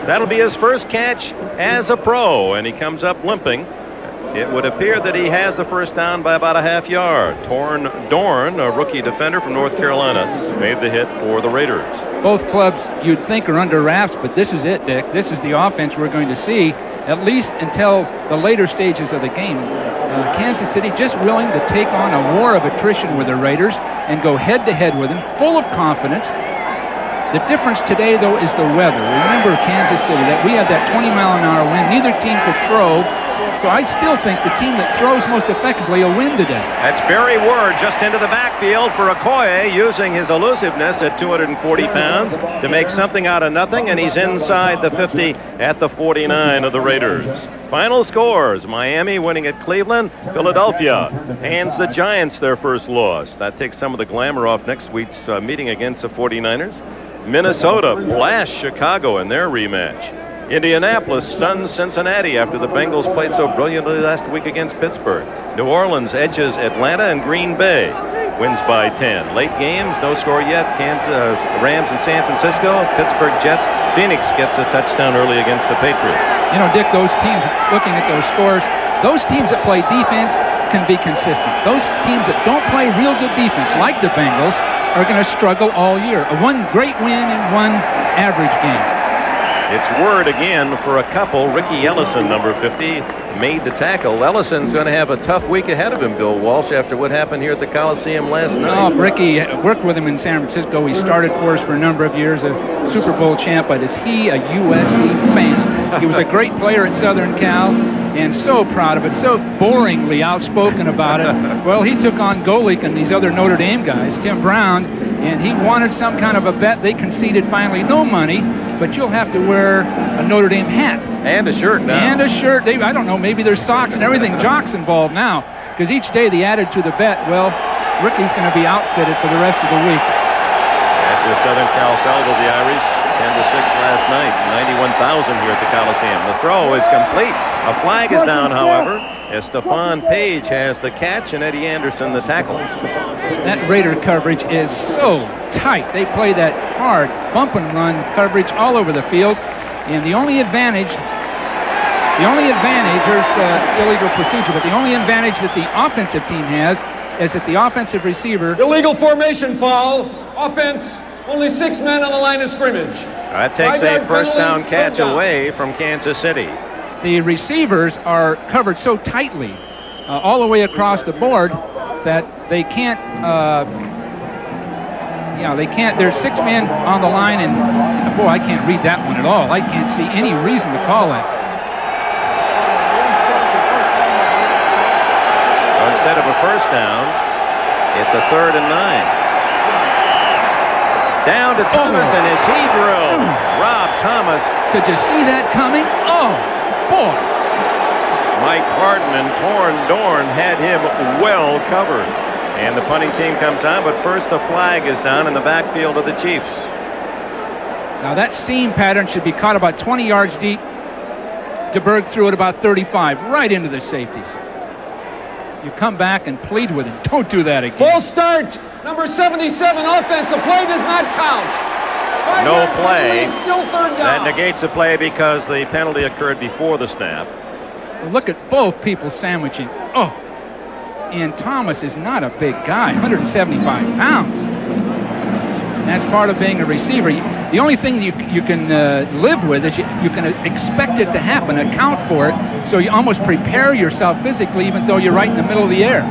That'll be his first catch as a pro, and he comes up limping. It would appear that he has the first down by about a half yard. Torn Dorn, a rookie defender from North Carolina, made the hit for the Raiders. Both clubs you'd think are under wraps, but this is it, Dick. This is the offense we're going to see, at least until the later stages of the game. Kansas City just willing to take on a war of attrition with the Raiders and go head-to-head with them, full of confidence. The difference today, though, is the weather. Remember Kansas City, that we had that 20-mile-an-hour wind. Neither team could throw. So I still think the team that throws most effectively will win today. That's Barry Ward just into the backfield for Okoye, using his elusiveness at 240 pounds to make something out of nothing, and he's inside the 50 at the 49 of the Raiders. Final scores: Miami winning at Cleveland. Philadelphia hands the Giants their first loss. That takes some of the glamour off next week's meeting against the 49ers. Minnesota blasts Chicago in their rematch. Indianapolis stuns Cincinnati after the Bengals played so brilliantly last week against Pittsburgh. New Orleans edges Atlanta, and Green Bay wins by 10. Late games, no score yet. Kansas, Rams in San Francisco, Pittsburgh Jets. Phoenix gets a touchdown early against the Patriots. You know, Dick, those teams, looking at those scores, those teams that play defense can be consistent. Those teams that don't play real good defense, like the Bengals, are going to struggle all year. One great win and one average game. It's Word again for a couple. Ricky Ellison, number 50, made the tackle. Ellison's going to have a tough week ahead of him, Bill Walsh, after what happened here at the Coliseum last night. Oh, Ricky worked with him in San Francisco. He started for us for a number of years, a Super Bowl champ, but is he a USC fan? He was a great player at Southern Cal, and so proud of it, so boringly outspoken about it. Well, he took on Golick and these other Notre Dame guys, Tim Brown, and he wanted some kind of a bet. They conceded finally no money, but you'll have to wear a Notre Dame hat. And a shirt now. And a shirt. I don't know, maybe there's socks and everything. Jock's involved now, because each day they added to the bet. Well, Ricky's going to be outfitted for the rest of the week. After Southern Cal fell to the Irish 10-6 last night, 91,000 here at the Coliseum. The throw is complete. A flag is down, however, as Stephon Page has the catch and Eddie Anderson the tackle. That Raider coverage is so tight. They play that hard bump and run coverage all over the field, and the only advantage, there's illegal procedure, but the only advantage that the offensive team has is that the offensive receiver... Illegal formation foul. Offense, only 6 men on the line of scrimmage. That takes a first down catch away from Kansas City. The receivers are covered so tightly all the way across the board that they can't, there's 6 men on the line, and boy, I can't read that one at all. I can't see any reason to call that. So instead of a first down, it's a 3rd and 9. Down to Thomas, and is he drilled? Rob Thomas. Could you see that coming? Oh, boy. Mike Harden and Torn Dorn had him well covered. And the punting team comes on, but first the flag is down in the backfield of the Chiefs. Now that seam pattern should be caught about 20 yards deep. DeBerg threw it about 35, right into the safeties. You come back and plead with him. Don't do that again. Full start. Number 77, offensive play does not count. No play. Still 3rd down. That negates the play because the penalty occurred before the snap. Look at both people sandwiching. Oh, and Thomas is not a big guy, 175 pounds. And that's part of being a receiver. The only thing you can live with is you can expect it to happen, account for it, so you almost prepare yourself physically even though you're right in the middle of the air.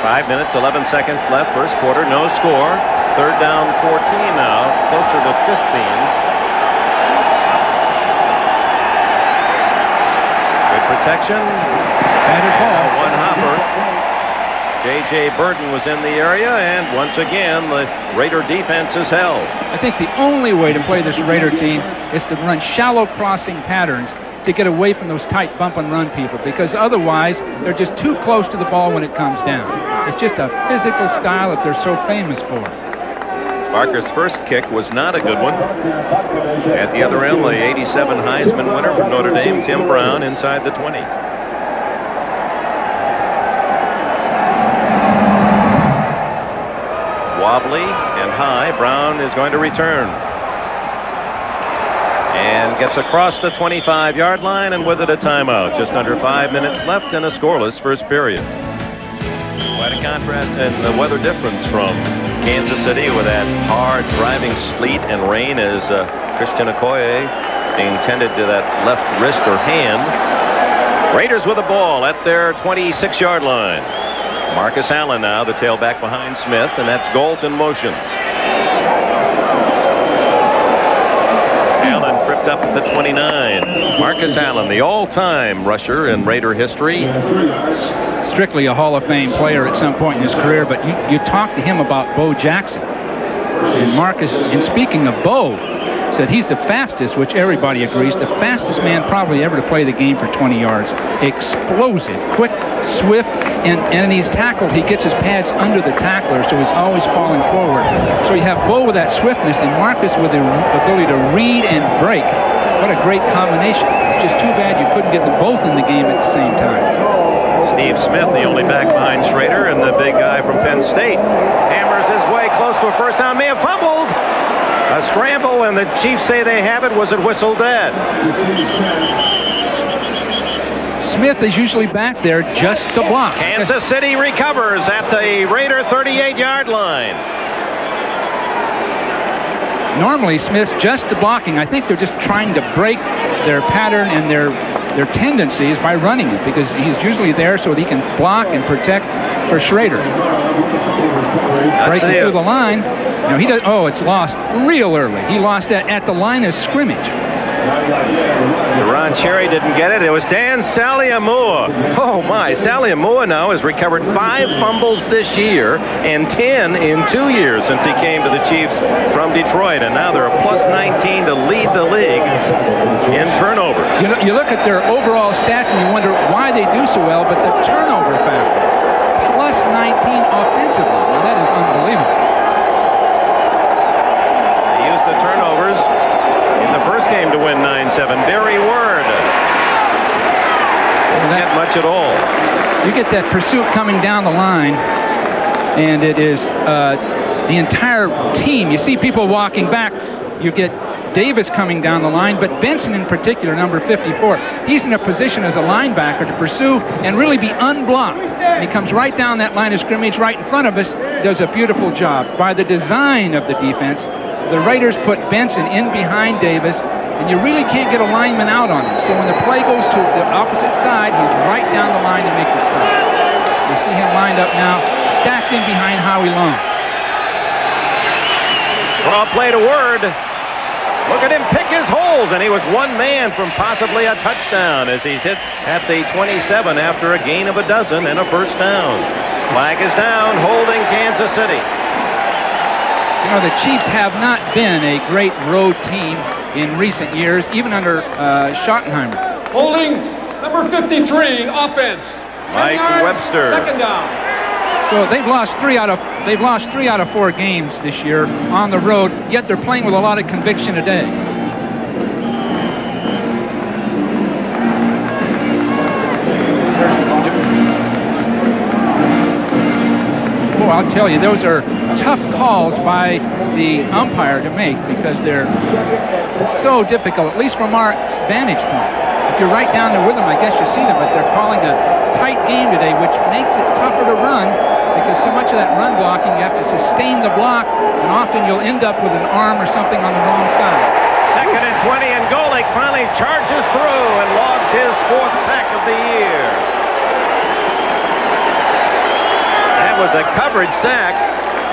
5 minutes, 11 seconds left, first quarter, no score. 3rd down, 14 now, closer to 15. Good protection. Batted ball. One hopper. J.J. Burton was in the area, and once again, the Raider defense is held. I think the only way to play this Raider team is to run shallow crossing patterns to get away from those tight bump and run people, because otherwise they're just too close to the ball when it comes down. It's just a physical style that they're so famous for. Barker's first kick was not a good one. At the other end, the 87 Heisman winner from Notre Dame, Tim Brown, inside the 20. Wobbly and high. Brown is going to return. and gets across the 25-yard line, and with it a timeout. Just under 5 minutes left in a scoreless first period. Quite a contrast in the weather difference from Kansas City with that hard driving sleet and rain as Christian Okoye being tended to that left wrist or hand. Raiders with the ball at their 26-yard line. Marcus Allen now, the tailback behind Smith, and that's Galt in motion. Allen tripped up at the 29. Marcus Allen, the all-time rusher in Raider history. Strictly a Hall of Fame player at some point in his career, but you talk to him about Bo Jackson. And Marcus, in speaking of Bo, said he's the fastest, which everybody agrees, the fastest man probably ever to play the game for 20 yards. Explosive, quick, swift, and he's tackled. He gets his pads under the tackler, so he's always falling forward. So you have Bo with that swiftness and Marcus with the ability to read and break. What a great combination. It's just too bad you couldn't get them both in the game at the same time. Steve Smith, the only back behind Schrader, and the big guy from Penn State, hammers his way close to a first down. May have fumbled. A scramble, and the Chiefs say they have it. Was it whistled dead? Smith is usually back there just to block. Kansas City recovers at the Raider 38-yard line. Normally, Smith's just to blocking. I think they're just trying to break their pattern and their tendencies by running it, because he's usually there so that he can block and protect for Schrader. Breaking through the line. Now he does. Oh, it's lost real early. He lost that at the line of scrimmage. Ron Cherry didn't get it. It was Dan Saliamua. Oh my, Saliamua now has recovered 5 fumbles this year and 10 in 2 years since he came to the Chiefs from Detroit, and now they're a plus 19 to lead the league in turnovers. You look at their overall stats and you wonder why they do so well, but the turnover factor, plus 19 offensively. Now that is unbelievable. They used the turnovers in the first game to win 9-7. Barry Word didn't get much at all. You get that pursuit coming down the line, and it is the entire team. You see people walking back. You get Davis coming down the line, but Benson in particular, number 54, he's in a position as a linebacker to pursue and really be unblocked. And he comes right down that line of scrimmage right in front of us, does a beautiful job. By the design of the defense, the Raiders put Benson in behind Davis, and you really can't get a lineman out on him. So when the play goes to the opposite side, he's right down the line to make the stop. You see him lined up now, stacked in behind Howie Long. Draw play to Word. Look at him pick his holes, and he was one man from possibly a touchdown as he's hit at the 27 after a gain of a dozen and a first down. Flag is down, holding Kansas City. You know, the Chiefs have not been a great road team in recent years, even under Schottenheimer. Holding number 53, offense. 10 Mike yards, Webster. Second down. So they've lost three out of 4 games this year on the road, yet they're playing with a lot of conviction today. Boy, I'll tell you, those are tough calls by the umpire to make, because they're so difficult, at least from our vantage point. If you're right down there with them, I guess you see them, but they're calling a tight game today, which makes it tougher to run, because so much of that run blocking, you have to sustain the block, and often you'll end up with an arm or something on the wrong side. 2nd and 20, and Golic finally charges through and logs his 4th sack of the year. That was a coverage sack.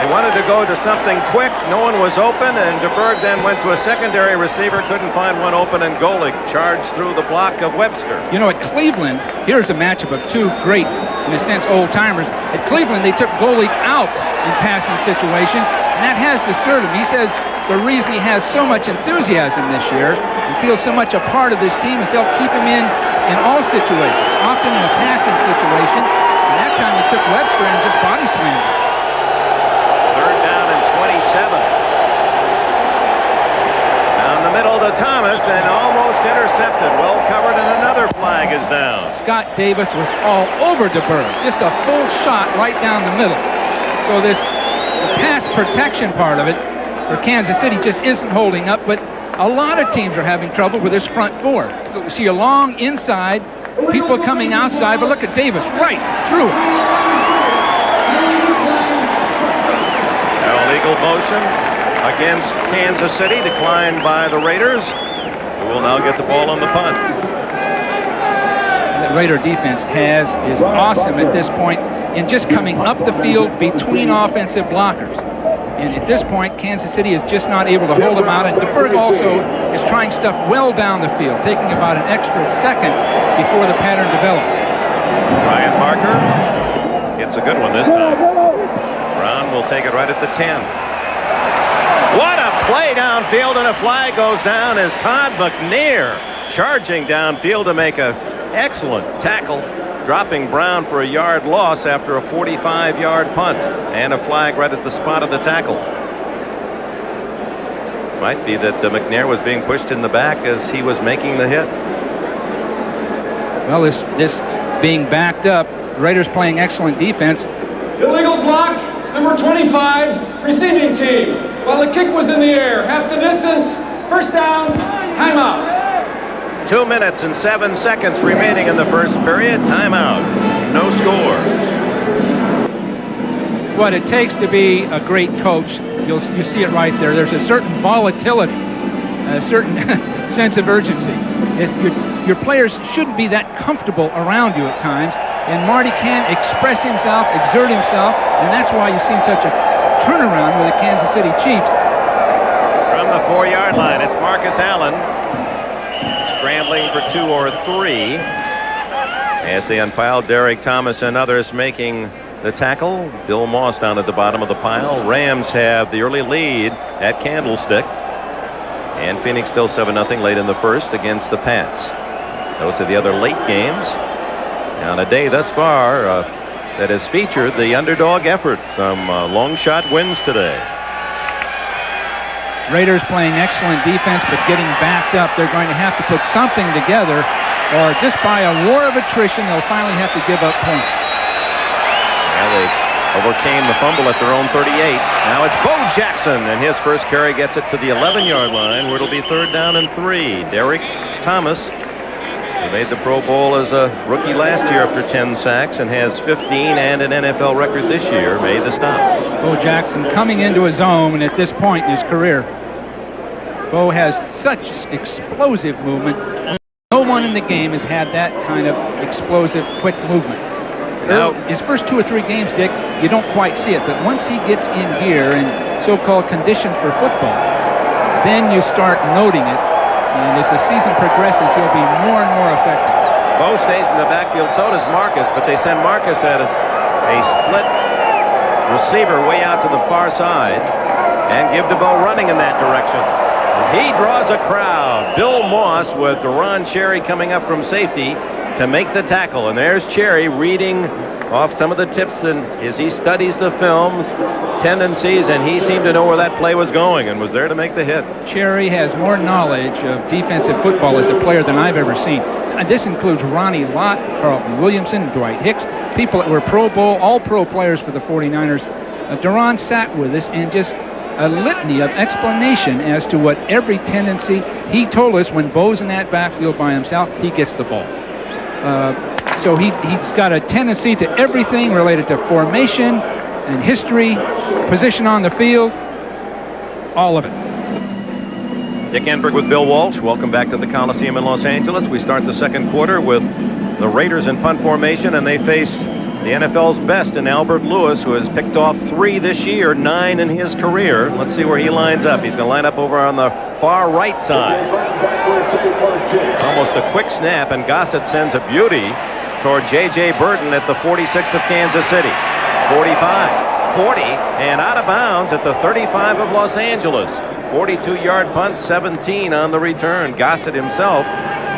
They wanted to go to something quick. No one was open, and DeBerg then went to a secondary receiver, couldn't find one open, and Golic charged through the block of Webster. You know, at Cleveland, here's a matchup of two great, in a sense, old-timers. At Cleveland, they took Golic out in passing situations, and that has disturbed him. He says the reason he has so much enthusiasm this year and feels so much a part of this team is they'll keep him in all situations, often in a passing situation. And that time they took Webster and just body slammed him. 3rd down and 27. Down the middle to Thomas, and almost intercepted. Well covered, and another flag is down. Scott Davis was all over DeBerg. Just a full shot right down the middle. So the pass protection part of it for Kansas City just isn't holding up, but A lot of teams are having trouble with this front four. So you see a long inside, people coming outside, but look at Davis right through it. Illegal motion against Kansas City, declined by the Raiders, who will now get the ball on the punt. The Raider defense is awesome at this point in just coming up the field between offensive blockers. And at this point, Kansas City is just not able to hold them out, and DeBerg also is trying stuff well down the field, taking about an extra second before the pattern develops. Ryan Barker gets a good one this time. Brown will take it right at the 10. What a play downfield, and a flag goes down as Todd McNair charging downfield to make an excellent tackle, dropping Brown for a yard loss after a 45-yard punt, and a flag right at the spot of the tackle. Might be that McNair was being pushed in the back as he was making the hit. Well, this being backed up, Raiders playing excellent defense. Illegal block, number 25, receiving team. While the kick was in the air, half the distance, first down, timeout. 2 minutes and 7 seconds remaining in the first period. Timeout. No score. What it takes to be a great coach, you see it right there. There's a certain volatility, a certain sense of urgency. Your players shouldn't be that comfortable around you at times, and Marty can express himself, exert himself, and that's why you've seen such a turnaround with the Kansas City Chiefs. From the 4-yard line, it's Marcus Allen scrambling for 2 or 3 as they unpile. Derek Thomas and others making the tackle. Bill Moss down at the bottom of the pile. Rams have the early lead at Candlestick, and Phoenix still 7-0 late in the first against the Pats. Those are the other late games on a day thus far that has featured the underdog effort. Some long shot wins today. Raiders playing excellent defense, but getting backed up. They're going to have to put something together, or just by a war of attrition, they'll finally have to give up points. Well, they overcame the fumble at their own 38. Now it's Bo Jackson, and his first carry gets it to the 11-yard line, where it'll be 3rd down and 3. Derek Thomas, who made the Pro Bowl as a rookie last year after 10 sacks and has 15 and an NFL record this year, made the stop. Bo Jackson coming into his own at this point in his career. Bo has such explosive movement. No one in the game has had that kind of explosive, quick movement. Now, his first 2 or 3 games, Dick, you don't quite see it, but once he gets in gear and so-called conditioned for football, then you start noting it, and as the season progresses, he'll be more and more effective. Bo stays in the backfield, so does Marcus, but they send Marcus at a split receiver way out to the far side and give to Bo running in that direction. He draws a crowd. Bill Moss with Ron Cherry coming up from safety to make the tackle. And there's Cherry reading off some of the tips, and as he studies the films, tendencies, and he seemed to know where that play was going and was there to make the hit. Cherry has more knowledge of defensive football as a player than I've ever seen. And this includes Ronnie Lott, Carlton Williamson, Dwight Hicks, people that were Pro Bowl, all-pro players for the 49ers. Duran sat with us and just a litany of explanation as to what every tendency. He told us when Bo's in that backfield by himself, he gets the ball. So he's got a tendency to everything related to formation and history, position on the field, all of it. Dick Enberg with Bill Walsh. Welcome back to the Coliseum in Los Angeles. We start the second quarter with the Raiders in punt formation, and they face the NFL's best in Albert Lewis, who has picked off 3 this year, 9 in his career. Let's see where he lines up. He's going to line up over on the far right side. Almost a quick snap, and Gossett sends a beauty toward J.J. Burton at the 46 of Kansas City. 45, 40, and out of bounds at the 35 of Los Angeles. 42-yard punt, 17 on the return. Gossett himself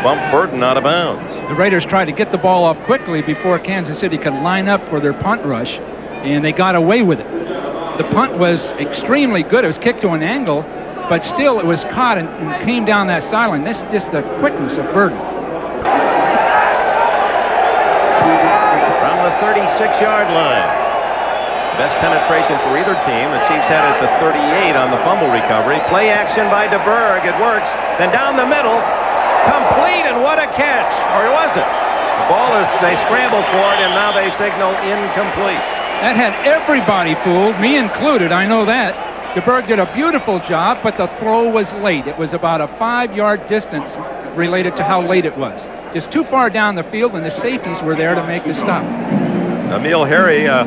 bumped Burton out of bounds. The Raiders tried to get the ball off quickly before Kansas City could line up for their punt rush, and they got away with it. The punt was extremely good. It was kicked to an angle, but still it was caught and came down that sideline. This is just the quickness of Burton. From the 36-yard line, Best penetration for either team. The Chiefs had it to 38 on the fumble recovery. Play action by DeBerg. It works. Then down the middle. Complete, and what a catch. Or was it? The ball is, they scrambled for it, and now they signal incomplete. That had everybody fooled, me included, I know that. DeBerg did a beautiful job, but the throw was late. It was about a 5-yard distance related to how late it was. Just too far down the field, and the safeties were there to make the stop. Emil Harry, a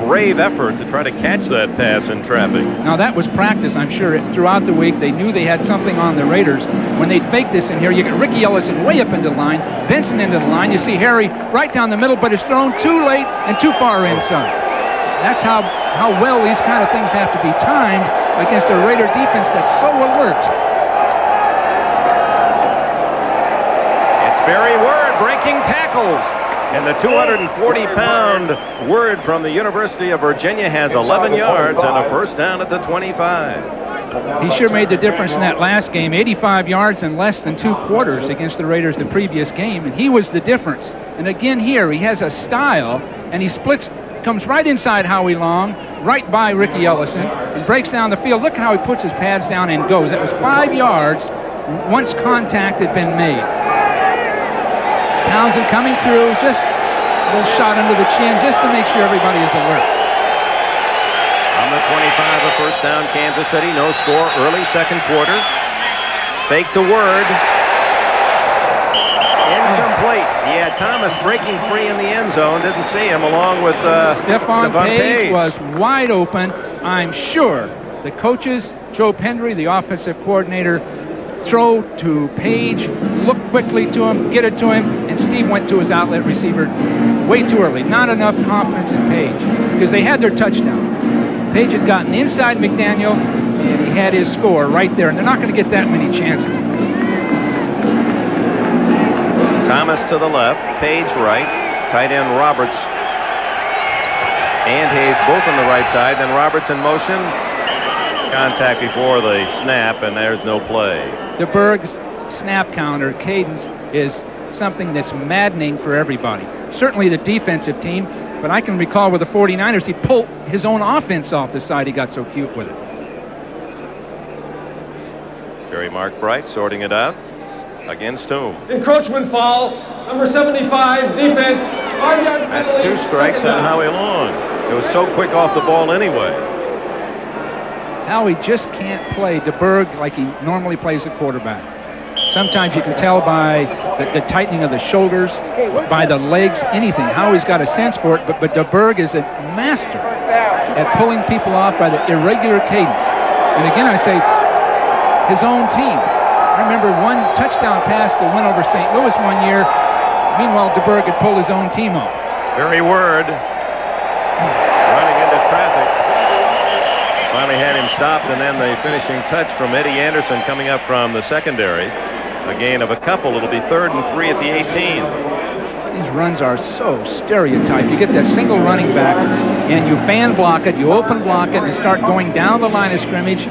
brave effort to try to catch that pass in traffic. Now that was practice, I'm sure. Throughout the week, they knew they had something on the Raiders. When they'd fake this in here, you get Ricky Ellison way up into the line, Benson into the line. You see Harry right down the middle, but it's thrown too late and too far inside. That's how well these kind of things have to be timed against a Raider defense that's so alert. It's Barry Word breaking tackles. And the 240-pound Word from the University of Virginia has 11 yards and a first down at the 25. He sure made the difference in that last game. 85 yards in less than 2 quarters against the Raiders the previous game, and he was the difference. And again here, he has a style, and he splits, comes right inside Howie Long, right by Ricky Ellison, and breaks down the field. Look how he puts his pads down and goes. That was 5 yards once contact had been made. Townsend coming through, just a little shot under the chin, just to make sure everybody is alert. On the 25, a first down, Kansas City. No score, early second quarter. Fake the Word. Incomplete. He had Thomas breaking free in the end zone. Didn't see him, along with Stephon Page was wide open. I'm sure the coaches, Joe Pendry, the offensive coordinator, throw to Page, look quickly to him, get it to him, and Steve went to his outlet receiver way too early. Not enough confidence in Page, because they had their touchdown. Page had gotten inside McDaniel, and he had his score right there, and they're not going to get that many chances. Thomas to the left, Page right, tight end Roberts and Hayes both on the right side. Then Roberts in motion, contact before the snap, and there's no play. DeBerg's snap counter cadence is something that's maddening for everybody. Certainly the defensive team, but I can recall with the 49ers, he pulled his own offense off the side. He got so cute with it. Jerry Mark Bright sorting it out. Against whom? Encroachment foul, number 75, defense, 5-yard penalty. That's 2 strikes on Howie Long. It was so quick off the ball anyway. Howie just can't play DeBerg like he normally plays a quarterback. Sometimes you can tell by the tightening of the shoulders, by the legs, anything. Howie's got a sense for it, but DeBerg is a master at pulling people off by the irregular cadence. And again, I say, his own team. I remember one touchdown pass to win over St. Louis one year. Meanwhile, DeBerg had pulled his own team off. Barry Word running into traffic. Finally had him stopped, and then the finishing touch from Eddie Anderson coming up from the secondary. A gain of a couple. It'll be 3rd and 3 at the 18. These runs are so stereotyped. You get that single running back, and you fan block it, you open block it, and start going down the line of scrimmage.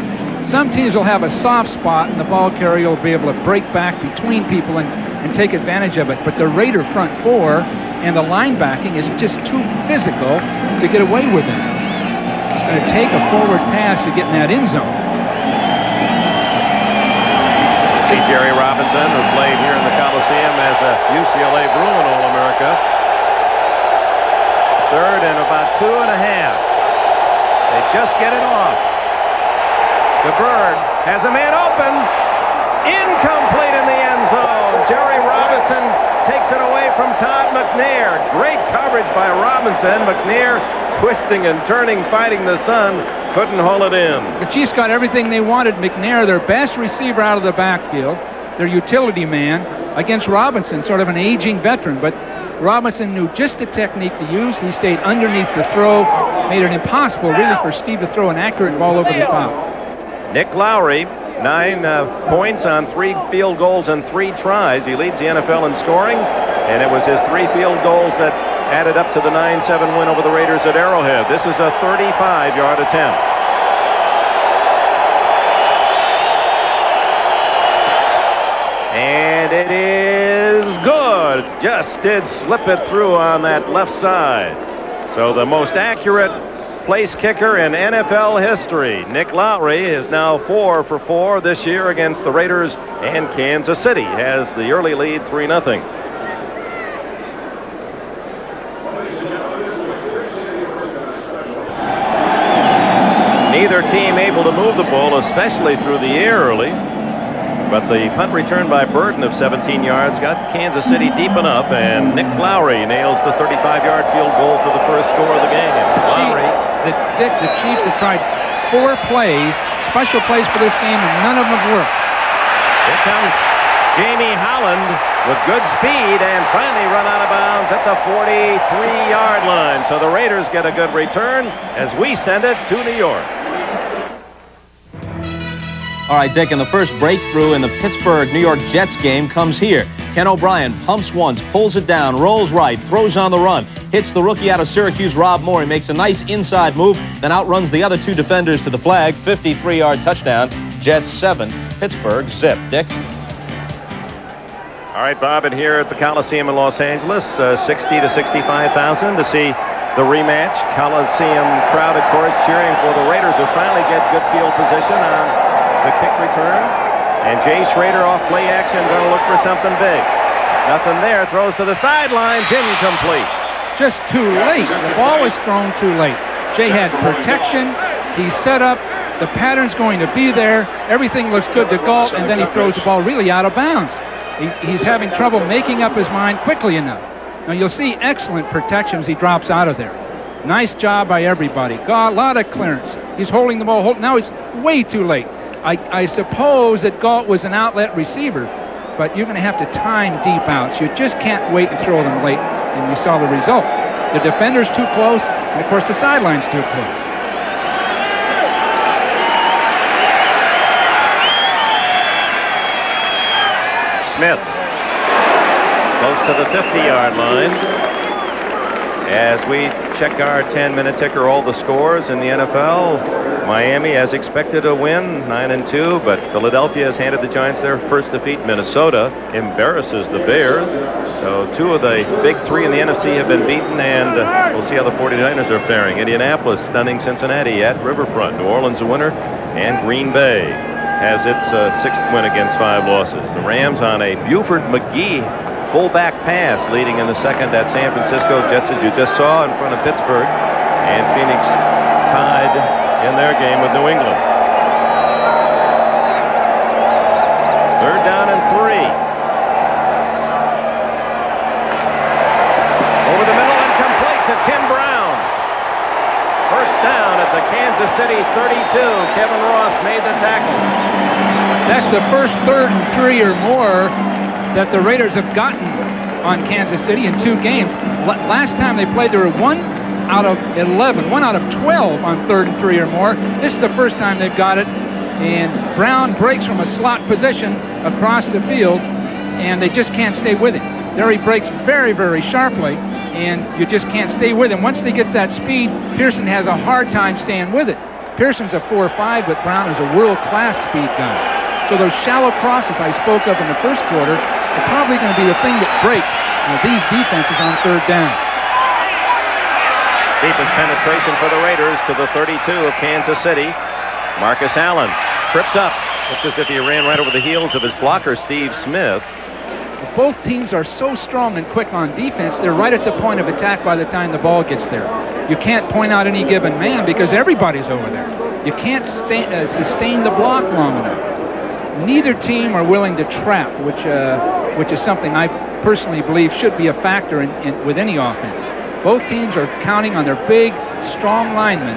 Some teams will have a soft spot, and the ball carrier will be able to break back between people and take advantage of it. But the Raider front four and the linebacking is just too physical to get away with it. It's going to take a forward pass to get in that end zone. See Jerry Robinson, who played here in the Coliseum as a UCLA Bruin All-America. 3rd and about 2.5. They just get it off. DeBerg has a man open. Incomplete in the end zone. Jerry Robinson takes it away from Todd McNair. Great coverage by Robinson. McNair twisting and turning, fighting the sun. Couldn't haul it in. The Chiefs got everything they wanted. McNair, their best receiver out of the backfield, their utility man, against Robinson, sort of an aging veteran. But Robinson knew just the technique to use. He stayed underneath the throw, made it impossible really for Steve to throw an accurate ball over the top. Nick Lowry, 9 points on 3 field goals and 3 tries. He leads the NFL in scoring, and it was his 3 field goals that added up to the 9-7 win over the Raiders at Arrowhead. This is a 35-yard attempt. And it is good. Just did slip it through on that left side. So the most accurate place kicker in NFL history. Nick Lowry is now 4 for 4 this year against the Raiders, and Kansas City has the early lead 3-0. Neither team able to move the ball, especially through the air early. But the punt return by Burton of 17 yards got Kansas City deep enough, and Nick Lowry nails the 35-yard field goal for the first score of the game. The Chiefs have tried 4 plays, special plays for this game, and none of them have worked. Here comes Jamie Holland with good speed and finally run out of bounds at the 43-yard line. So the Raiders get a good return as we send it to New York. All right, Dick, and the first breakthrough in the Pittsburgh-New York Jets game comes here. Ken O'Brien pumps once, pulls it down, rolls right, throws on the run, hits the rookie out of Syracuse, Rob Moore. He makes a nice inside move, then outruns the other 2 defenders to the flag. 53-yard touchdown. Jets 7, Pittsburgh zip. Dick? All right, Bob, and here at the Coliseum in Los Angeles, 60 to 65,000 to see the rematch. Coliseum crowd, of course, cheering for the Raiders, who finally get good field position on the kick return. And Jay Schrader off play action, going to look for something big. Nothing there, throws to the sidelines, incomplete. Just too late. The ball was thrown too late. Jay had protection. He set up. The pattern's going to be there. Everything looks good to Galt, and then he throws the ball really out of bounds. He's having trouble making up his mind quickly enough. Now you'll see excellent protection as he drops out of there. Nice job by everybody. Got a lot of clearance. He's holding the ball. Now he's way too late. I suppose that Galt was an outlet receiver, but you're going to have to time deep outs. You just can't wait and throw them late, and you saw the result. The defender's too close, and of course the sideline's too close. Smith close to the 50-yard line. As we check our 10-minute ticker, all the scores in the NFL. Miami, as expected, a win, 9-2, but Philadelphia has handed the Giants their first defeat. Minnesota embarrasses the Bears. So 2 of the big 3 in the NFC have been beaten, and we'll see how the 49ers are faring. Indianapolis stunning Cincinnati at Riverfront. New Orleans a winner, and Green Bay has its 6th win against 5 losses. The Rams on a Buford McGee fullback pass leading in the second at San Francisco. Jets, as you just saw, in front of Pittsburgh, and Phoenix tied in their game with New England. 3rd down and 3. Over the middle and complete to Tim Brown. First down at the Kansas City 32. Kevin Ross made the tackle. That's the first 3rd and 3 or more that the Raiders have gotten on Kansas City in 2 games. Last time they played, there were 1 out of 11, 1 out of 12 on 3rd and 3 or more. This is the first time they've got it, and Brown breaks from a slot position across the field, and they just can't stay with it. There he breaks very, very sharply, and you just can't stay with him. Once he gets that speed, Pearson has a hard time staying with it. Pearson's a 4.5, but Brown is a world-class speed guy. So those shallow crosses I spoke of in the first quarter are probably going to be the thing that break these defenses on 3rd down. Deepest penetration for the Raiders to the 32 of Kansas City. Marcus Allen tripped up. Looks as if he ran right over the heels of his blocker, Steve Smith. Both teams are so strong and quick on defense, they're right at the point of attack by the time the ball gets there. You can't point out any given man because everybody's over there. You can't sustain the block long enough. Neither team are willing to trap, which is something I personally believe should be a factor with any offense. Both teams are counting on their big, strong linemen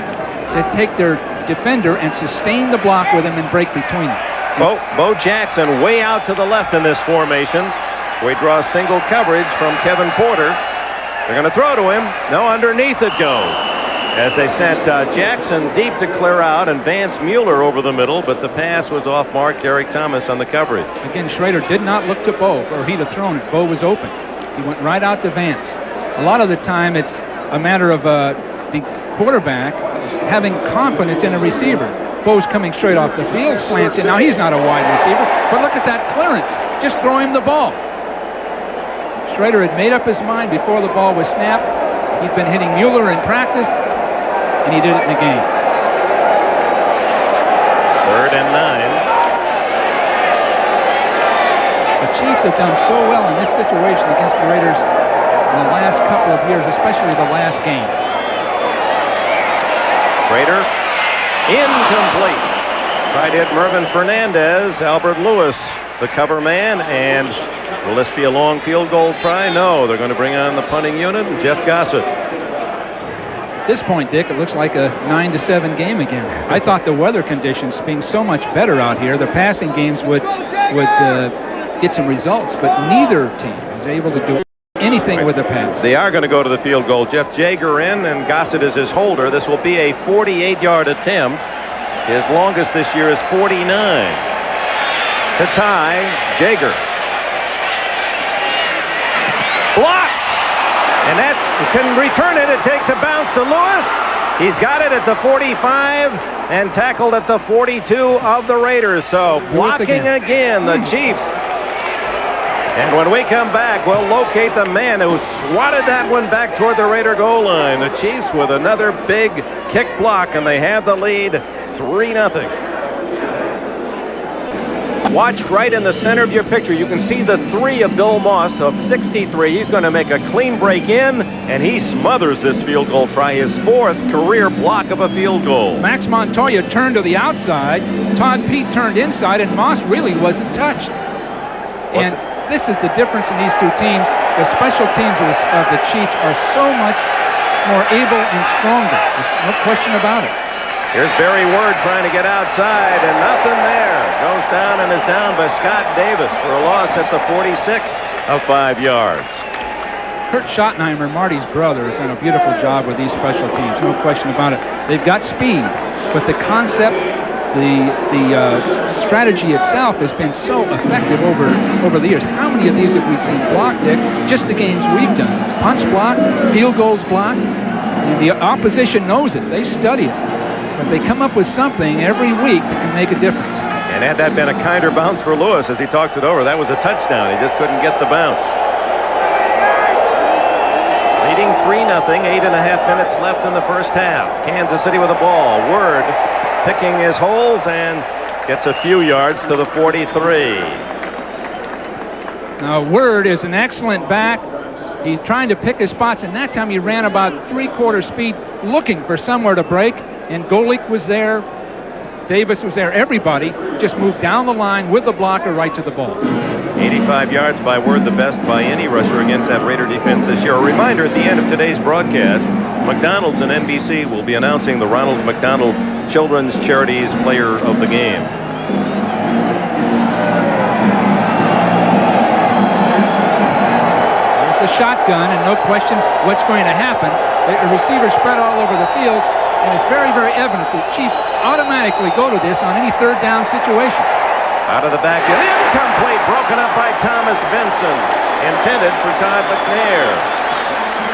to take their defender and sustain the block with him and break between them. Bo Jackson way out to the left in this formation, where he draws single coverage from Kevin Porter. They're going to throw to him. No, underneath it goes. As they sent Jackson deep to clear out and Vance Mueller over the middle, but the pass was off mark. Derek Thomas on the coverage. Again, Schrader did not look to Bo, or he'd have thrown it. Bo was open. He went right out to Vance. A lot of the time, it's a matter of the quarterback having confidence in a receiver. Bo's coming straight off the field, slants in. Now, he's not a wide receiver, but look at that clearance. Just throw him the ball. Schrader had made up his mind before the ball was snapped. He'd been hitting Mueller in practice. and he did it in the game. 3rd and 9. The Chiefs have done so well in this situation against the Raiders in the last couple of years, especially the last game. Schrader, incomplete. Tried to hit Mervyn Fernandez. Albert Lewis, the cover man, and will this be a long field goal try? No, they're going to bring on the punting unit, and Jeff Gossett. At this point, Dick, it looks like a 9-7 game again. I thought the weather conditions being so much better out here, the passing games would get some results, but neither team is able to do anything with the pass. They are going to go to the field goal. Jeff Jager in, and Gossett is his holder. This will be a 48-yard attempt. His longest this year is 49. To tie, Jager. Blocked! And that can return it. It takes a bounce to Lewis. He's got it at the 45 and tackled at the 42 of the Raiders. So blocking again, the Chiefs. And when we come back, we'll locate the man who swatted that one back toward the Raider goal line. The Chiefs with another big kick block, and they have the lead 3-0. Watch right in the center of your picture. You can see the 3 of Bill Moss of 63. He's going to make a clean break in, and he smothers this field goal try, his 4th career block of a field goal. Max Montoya turned to the outside. Todd Pete turned inside, and Moss really wasn't touched. And this is the difference in these two teams. The special teams of the Chiefs are so much more able and stronger. There's no question about it. Here's Barry Word trying to get outside, and nothing there. Goes down and is down by Scott Davis for a loss at the 46 of 5 yards. Kurt Schottenheimer, Marty's brother, has done a beautiful job with these special teams. No question about it. They've got speed, but the concept, the strategy itself has been so effective over the years. How many of these have we seen blocked, Dick? Just the games we've done. Punts blocked, field goals blocked. And the opposition knows it. They study it. But they come up with something every week that can make a difference. And had that been a kinder bounce for Lewis as he talks it over, that was a touchdown. He just couldn't get the bounce. Leading 3-0, 8.5 minutes left in the first half. Kansas City with the ball. Word picking his holes and gets a few yards to the 43. Now, Word is an excellent back. He's trying to pick his spots, and that time he ran about 3/4 speed looking for somewhere to break, and Golik was there. Davis was there. Everybody just moved down the line with the blocker right to the ball. 85 yards by Word, the best by any rusher against that Raider defense this year. A reminder at the end of today's broadcast, McDonald's and NBC will be announcing the Ronald McDonald Children's Charities Player of the Game. There's the shotgun, and no question what's going to happen. The receivers spread all over the field, and it's very, very evident that Chiefs automatically go to this on any 3rd down situation. Out of the backfield, incomplete, broken up by Thomas Benson, intended for Todd McNair.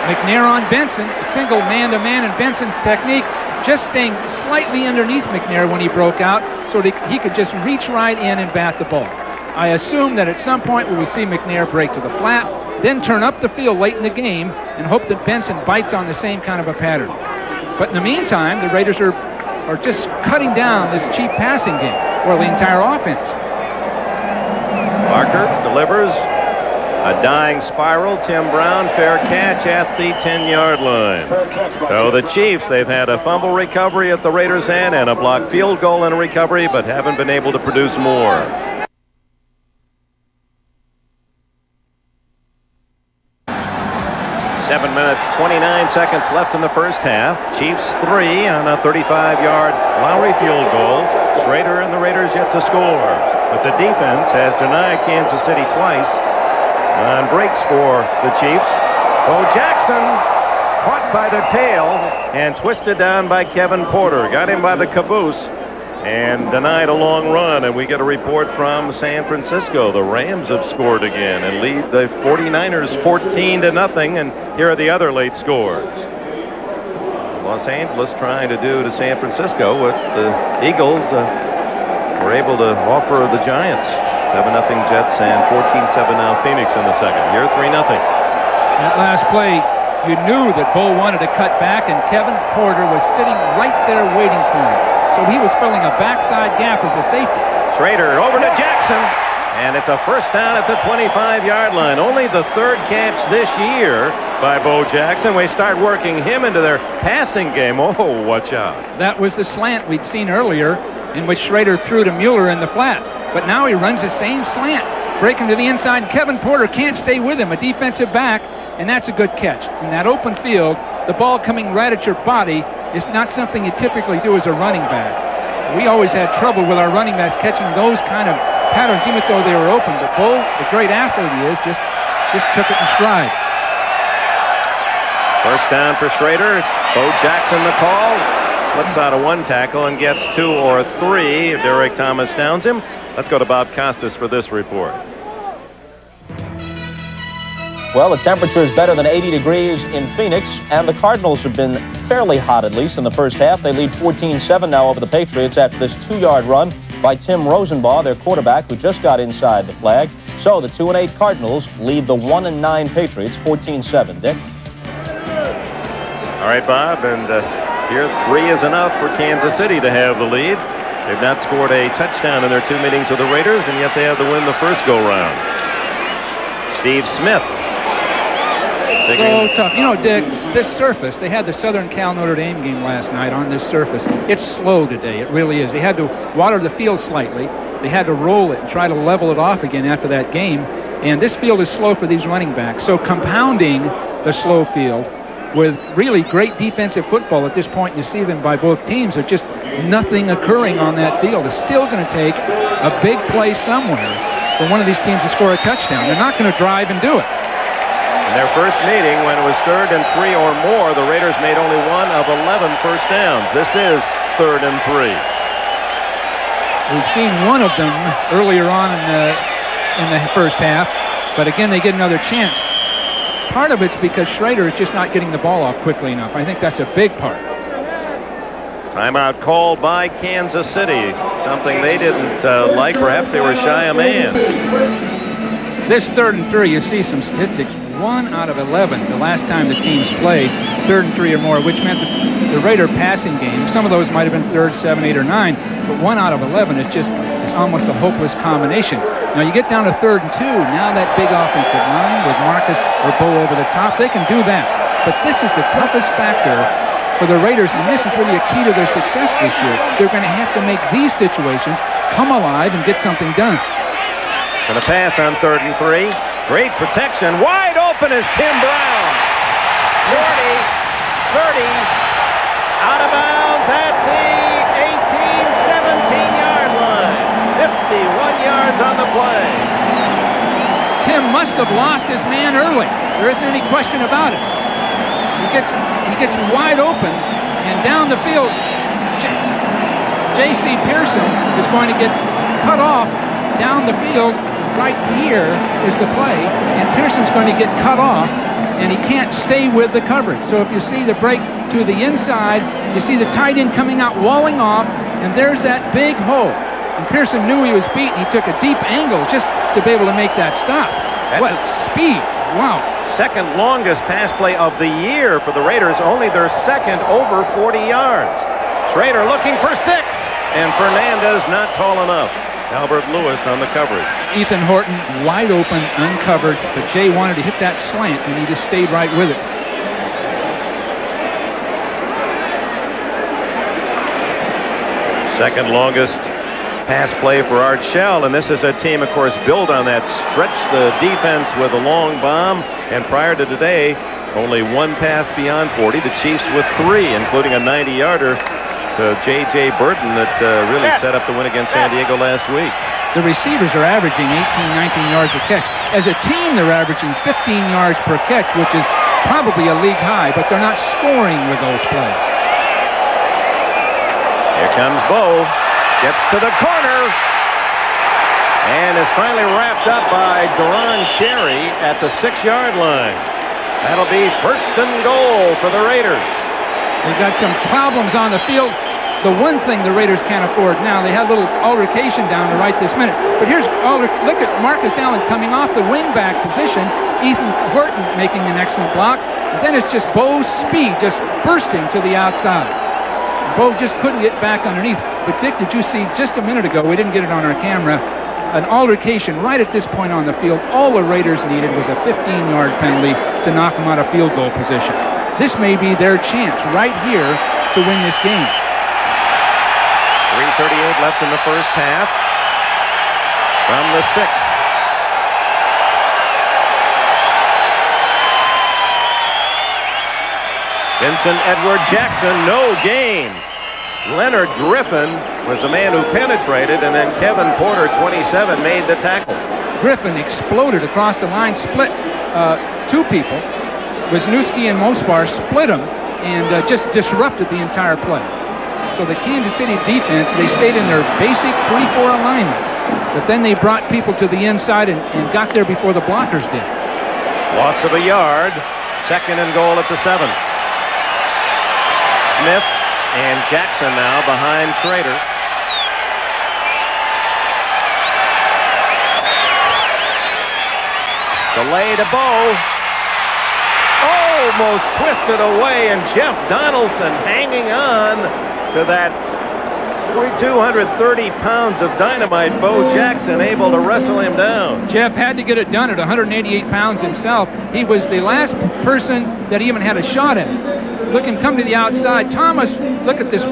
McNair on Benson, single man-to-man, and Benson's technique just staying slightly underneath McNair when he broke out so that he could just reach right in and bat the ball. I assume that at some point we will see McNair break to the flat, then turn up the field late in the game and hope that Benson bites on the same kind of a pattern. But in the meantime, the Raiders are just cutting down this cheap passing game, or the entire offense. Barker delivers a dying spiral. Tim Brown, fair catch at the 10-yard line. So the Chiefs, they've had a fumble recovery at the Raiders' end and a blocked field goal in a recovery, but haven't been able to produce more. Seven minutes, 29 seconds left in the first half. Chiefs 3 on a 35-yard Lowry field goal. Schrader and the Raiders yet to score. But the defense has denied Kansas City twice on breaks for the Chiefs. Bo Jackson caught by the tail and twisted down by Kevin Porter. Got him by the caboose and denied a long run. And we get a report from San Francisco. The Rams have scored again and lead the 49ers 14-0. And here are the other late scores. Los Angeles trying to do to San Francisco what the Eagles were able to offer the Giants. 7-0 Jets and 14-7 now Phoenix in the second. Here 3-0. That last play, you knew that Bo wanted to cut back, and Kevin Porter was sitting right there waiting for him. So he was filling a backside gap as a safety. Schrader over to Jackson, and it's a first down at the 25-yard line. Only the third catch this year by Bo Jackson. We start working him into their passing game. Oh, watch out. That was the slant we'd seen earlier in which Schrader threw to Mueller in the flat. But now he runs the same slant, breaking to the inside. Kevin Porter can't stay with him, a defensive back, and that's a good catch. In that open field, the ball coming right at your body is not something you typically do as a running back. We always had trouble with our running backs catching those kind of patterns, even though they were open. But Bo, the great athlete he is, just took it in stride. First down for Schrader. Bo Jackson the call. Slips out of one tackle and gets 2 or 3. Derek Thomas downs him. Let's go to Bob Costas for this report. Well, the temperature is better than 80 degrees in Phoenix, and the Cardinals have been fairly hot, at least in the first half. They lead 14-7 now over the Patriots after this 2-yard run by Tim Rosenbaugh, their quarterback, who just got inside the flag. So the 2-8 Cardinals lead the 1-9 Patriots 14-7. Dick? All right, Bob, and here 3 is enough for Kansas City to have the lead. They've not scored a touchdown in their 2 meetings with the Raiders, and yet they have to win the first go-round. Steve Smith. So tough. You know, Dick, this surface, they had the Southern Cal Notre Dame game last night on this surface. It's slow today. It really is. They had to water the field slightly. They had to roll it and try to level it off again after that game. And this field is slow for these running backs. So compounding the slow field with really great defensive football at this point in the season by both teams, there's just nothing occurring on that field. It's still going to take a big play somewhere for one of these teams to score a touchdown. They're not going to drive and do it. In their first meeting, when it was 3rd and 3 or more, the Raiders made only 1 of 11 first downs. This is 3rd and 3. We've seen one of them earlier on in the first half, but again, they get another chance. Part of it's because Schrader is just not getting the ball off quickly enough. I think that's a big part. Timeout called by Kansas City. Something they didn't like. Perhaps they were shy a man. This 3rd and 3, you see some statistics. 1 out of 11 the last time the teams played 3rd and 3 or more, which meant that the Raider passing game, some of those might have been 3rd, 7, 8, or 9, but 1 out of 11 is it's almost a hopeless combination. Now you get down to 3rd and 2, now that big offensive line with Marcus or Bo over the top, they can do that. But this is the toughest factor for the Raiders, and this is really a key to their success this year. They're going to have to make these situations come alive and get something done. Going to pass on 3rd and 3. Great protection. Wide open is Tim Brown. 40, 30, out of bounds at the 18, 17-yard line. 51 yards on the play. Tim must have lost his man early. There isn't any question about it. He gets wide open, and down the field, J.C. Pearson is going to get cut off down the field. Right here is the play, and Pearson's going to get cut off, and he can't stay with the coverage. So if you see the break to the inside, you see the tight end coming out, walling off, and there's that big hole. And Pearson knew he was beaten. He took a deep angle just to be able to make that stop. What speed. Wow. Second longest pass play of the year for the Raiders, only their second over 40 yards. Schrader looking for 6, and Fernandez not tall enough. Albert Lewis on the coverage. Ethan Horton wide open, uncovered, but Jay wanted to hit that slant, and he just stayed right with it. Second longest pass play for Art Shell, and this is a team, of course, built on that stretch the defense with a long bomb, and prior to today, only 1 pass beyond 40. The Chiefs with 3, including a 90-yarder to J.J. Burton that really set up the win against San Diego last week. The receivers are averaging 18, 19 yards a catch. As a team, they're averaging 15 yards per catch, which is probably a league high, but they're not scoring with those plays. Here comes Bo. Gets to the corner. And is finally wrapped up by Duron Sherry at the 6-yard line. That'll be 1st and goal for the Raiders. They've got some problems on the field. The one thing the Raiders can't afford now, they had a little altercation down to right this minute. But look at Marcus Allen coming off the wingback position. Ethan Horton making an excellent block. And then it's just Bo's speed just bursting to the outside. Bo just couldn't get back underneath. But Dick, did you see just a minute ago, we didn't get it on our camera, an altercation right at this point on the field. All the Raiders needed was a 15-yard penalty to knock them out of field goal position. This may be their chance right here to win this game. 3:38 left in the first half. From the 6. Vincent Edward Jackson, no gain. Leonard Griffin was the man who penetrated, and then Kevin Porter, 27, made the tackle. Griffin exploded across the line, split two people. Wisniewski and Mospar split them and just disrupted the entire play. So the Kansas City defense, they stayed in their basic 3-4 alignment, but then they brought people to the inside and got there before the blockers did. Loss of a yard, 2nd and goal at the 7. Smith and Jackson now behind Schrader. Delay to Bo. Almost twisted away, and Jeff Donaldson hanging on to that 230 pounds of dynamite. Bo Jackson able to wrestle him down. Jeff had to get it done at 188 pounds himself. He was the last person that even had a shot at it. Look him come to the outside. Thomas, look at this,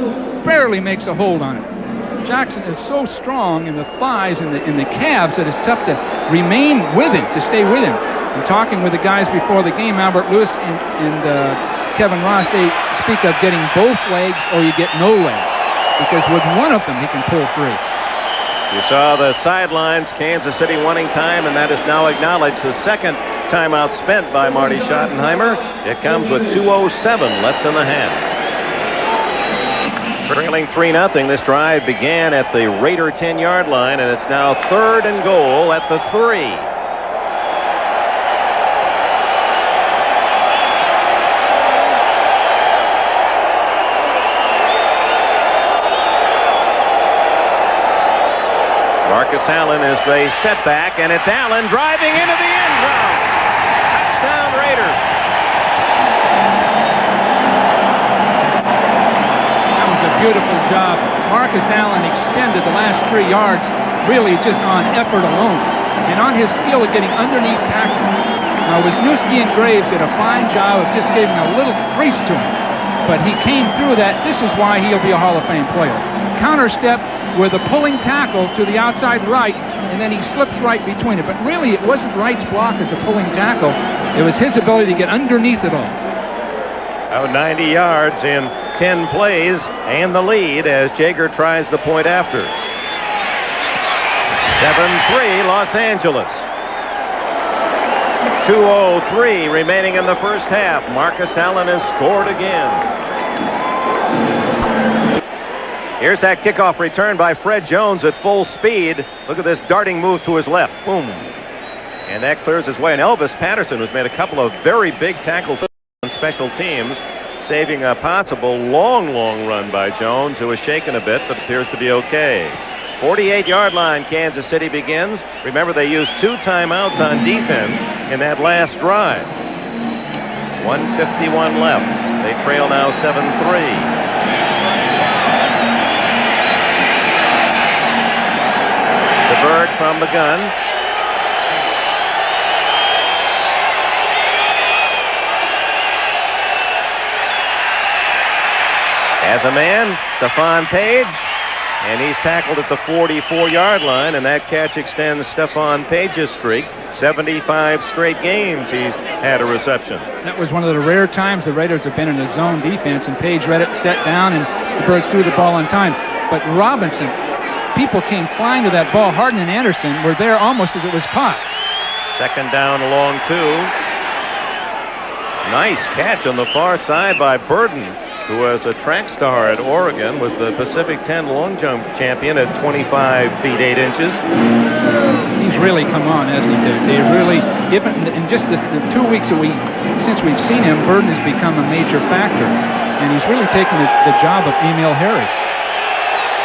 barely makes a hold on it. Jackson is so strong in the thighs and in the calves that it's tough to remain with him, to stay with him. And talking with the guys before the game, Albert Lewis and Kevin Ross, they speak of getting both legs or you get no legs, because with one of them he can pull free. You saw the sidelines, Kansas City wanting time, and that is now acknowledged. The second timeout spent by Marty Schottenheimer. It comes with 2:07 left in the half. Trailing 3-0, this drive began at the Raider 10-yard line, and it's now 3rd and goal at the 3. Marcus Allen is the setback, and it's Allen driving into the end zone. Touchdown Raiders. That was a beautiful job. Marcus Allen extended the last 3 yards really just on effort alone and on his skill of getting underneath tackle. Now Wisniewski and Graves did a fine job of just giving a little grease to him, but he came through that. This is why he'll be a Hall of Fame player. Counter step with a pulling tackle to the outside right, and then he slips right between it. But really, it wasn't Wright's block as a pulling tackle. It was his ability to get underneath it all. Now 90 yards in 10 plays and the lead as Jaeger tries the point after. 7-3 Los Angeles. 2:03 remaining in the first half. Marcus Allen has scored again. Here's that kickoff return by Fred Jones at full speed. Look at this darting move to his left. Boom. And that clears his way. And Elvis Patterson, who's made a couple of very big tackles on special teams, saving a possible long run by Jones, who was shaken a bit, but appears to be okay. 48-yard line, Kansas City begins. Remember, they used 2 timeouts on defense in that last drive. 1:51 left. They trail now 7-3. DeBerg from the gun. As a man, Stephon Page, and he's tackled at the 44-yard line, and that catch extends Stephon Page's streak. 75 straight games he's had a reception. That was one of the rare times the Raiders have been in a zone defense, and Page read it, set down, and DeBerg threw the ball on time. But Robinson, people came flying to that ball. Harden and Anderson were there almost as it was caught. 2nd down along 2. Nice catch on the far side by Burden, who was a track star at Oregon, was the Pacific 10 long jump champion at 25 feet 8 inches. He's really come on, hasn't he? They really, even in just the 2 weeks that since we've seen him, Burden has become a major factor, and he's really taken the job of Emil Harry.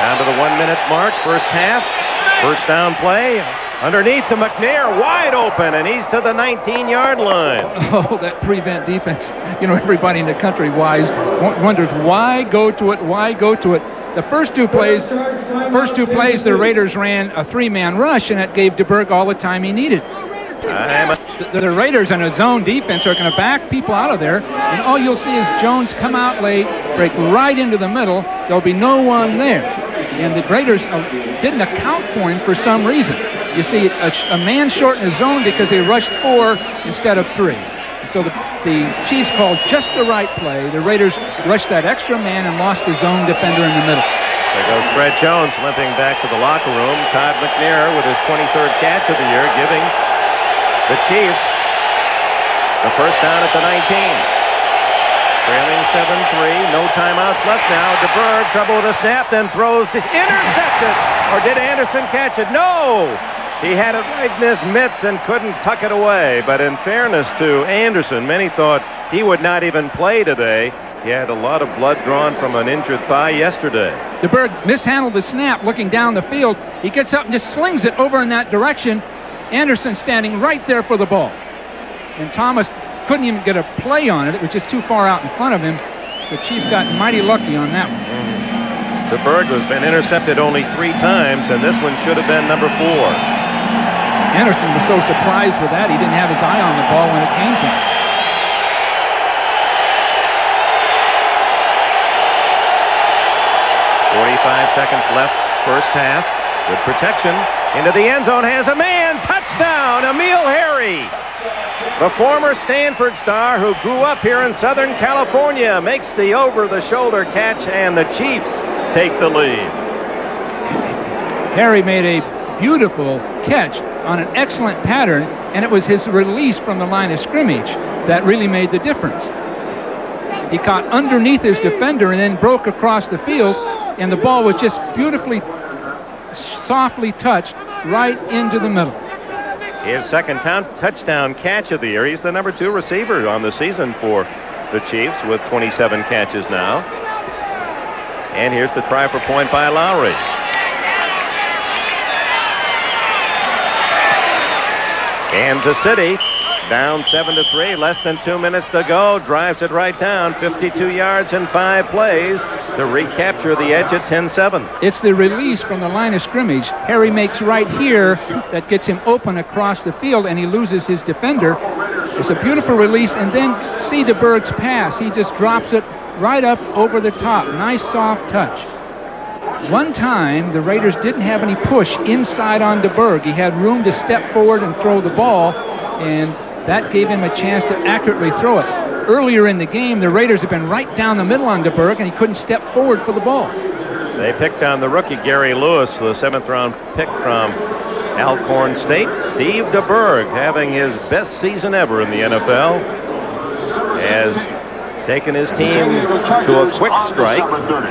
Down to the 1-minute mark, first half. First down play. Underneath to McNair, wide open, and he's to the 19-yard line. Oh, that prevent defense. You know, everybody in the country wonders why go to it, why go to it. The first two plays, the Raiders ran a three-man rush, and that gave DeBerg all the time he needed. The Raiders in a zone defense are going to back people out of there, and all you'll see is Jones come out late, break right into the middle. There'll be no one there. And the Raiders didn't account for him for some reason. You see, a man short in the zone because they rushed 4 instead of 3. So the Chiefs called just the right play. The Raiders rushed that extra man and lost his zone defender in the middle. There goes Fred Jones limping back to the locker room. Todd McNair with his 23rd catch of the year, giving the Chiefs the first down at the 19. Trailing 7-3, no timeouts left now. DeBerg, trouble with the snap, then throws, intercepted. Or did Anderson catch it? No! He had it right in his mitts and couldn't tuck it away. But in fairness to Anderson, many thought he would not even play today. He had a lot of blood drawn from an injured thigh yesterday. DeBerg mishandled the snap looking down the field. He gets up and just slings it over in that direction. Anderson standing right there for the ball. And Thomas couldn't even get a play on it. It was just too far out in front of him. The Chiefs got mighty lucky on that one. DeBerg has been intercepted only 3 times, and this one should have been number 4. Anderson was so surprised with that, he didn't have his eye on the ball when it came to him. .45 seconds left, first half. Good protection. Into the end zone, has a man. Touchdown, Emil Harry. The former Stanford star who grew up here in Southern California makes the over-the-shoulder catch, and the Chiefs take the lead. Harry made a beautiful catch on an excellent pattern, and it was his release from the line of scrimmage that really made the difference. He caught underneath his defender and then broke across the field, and the ball was just beautifully, softly touched right into the middle. His second touchdown catch of the year. He's the number 2 receiver on the season for the Chiefs with 27 catches now. And here's the try for point by Lowry. Kansas City down 7-3, less than 2 minutes to go. Drives it right down, 52 yards in 5 plays to recapture the edge at 10-7. It's the release from the line of scrimmage. Harry makes right here that gets him open across the field, and he loses his defender. It's a beautiful release, and then see DeBerg's pass. He just drops it right up over the top. Nice soft touch. One time, the Raiders didn't have any push inside on DeBerg. He had room to step forward and throw the ball, and that gave him a chance to accurately throw it. Earlier in the game, the Raiders have been right down the middle on DeBerg, and he couldn't step forward for the ball. They picked on the rookie Gary Lewis, the 7th-round pick from Alcorn State. Steve DeBerg having his best season ever in the NFL, has taken his team to a quick strike,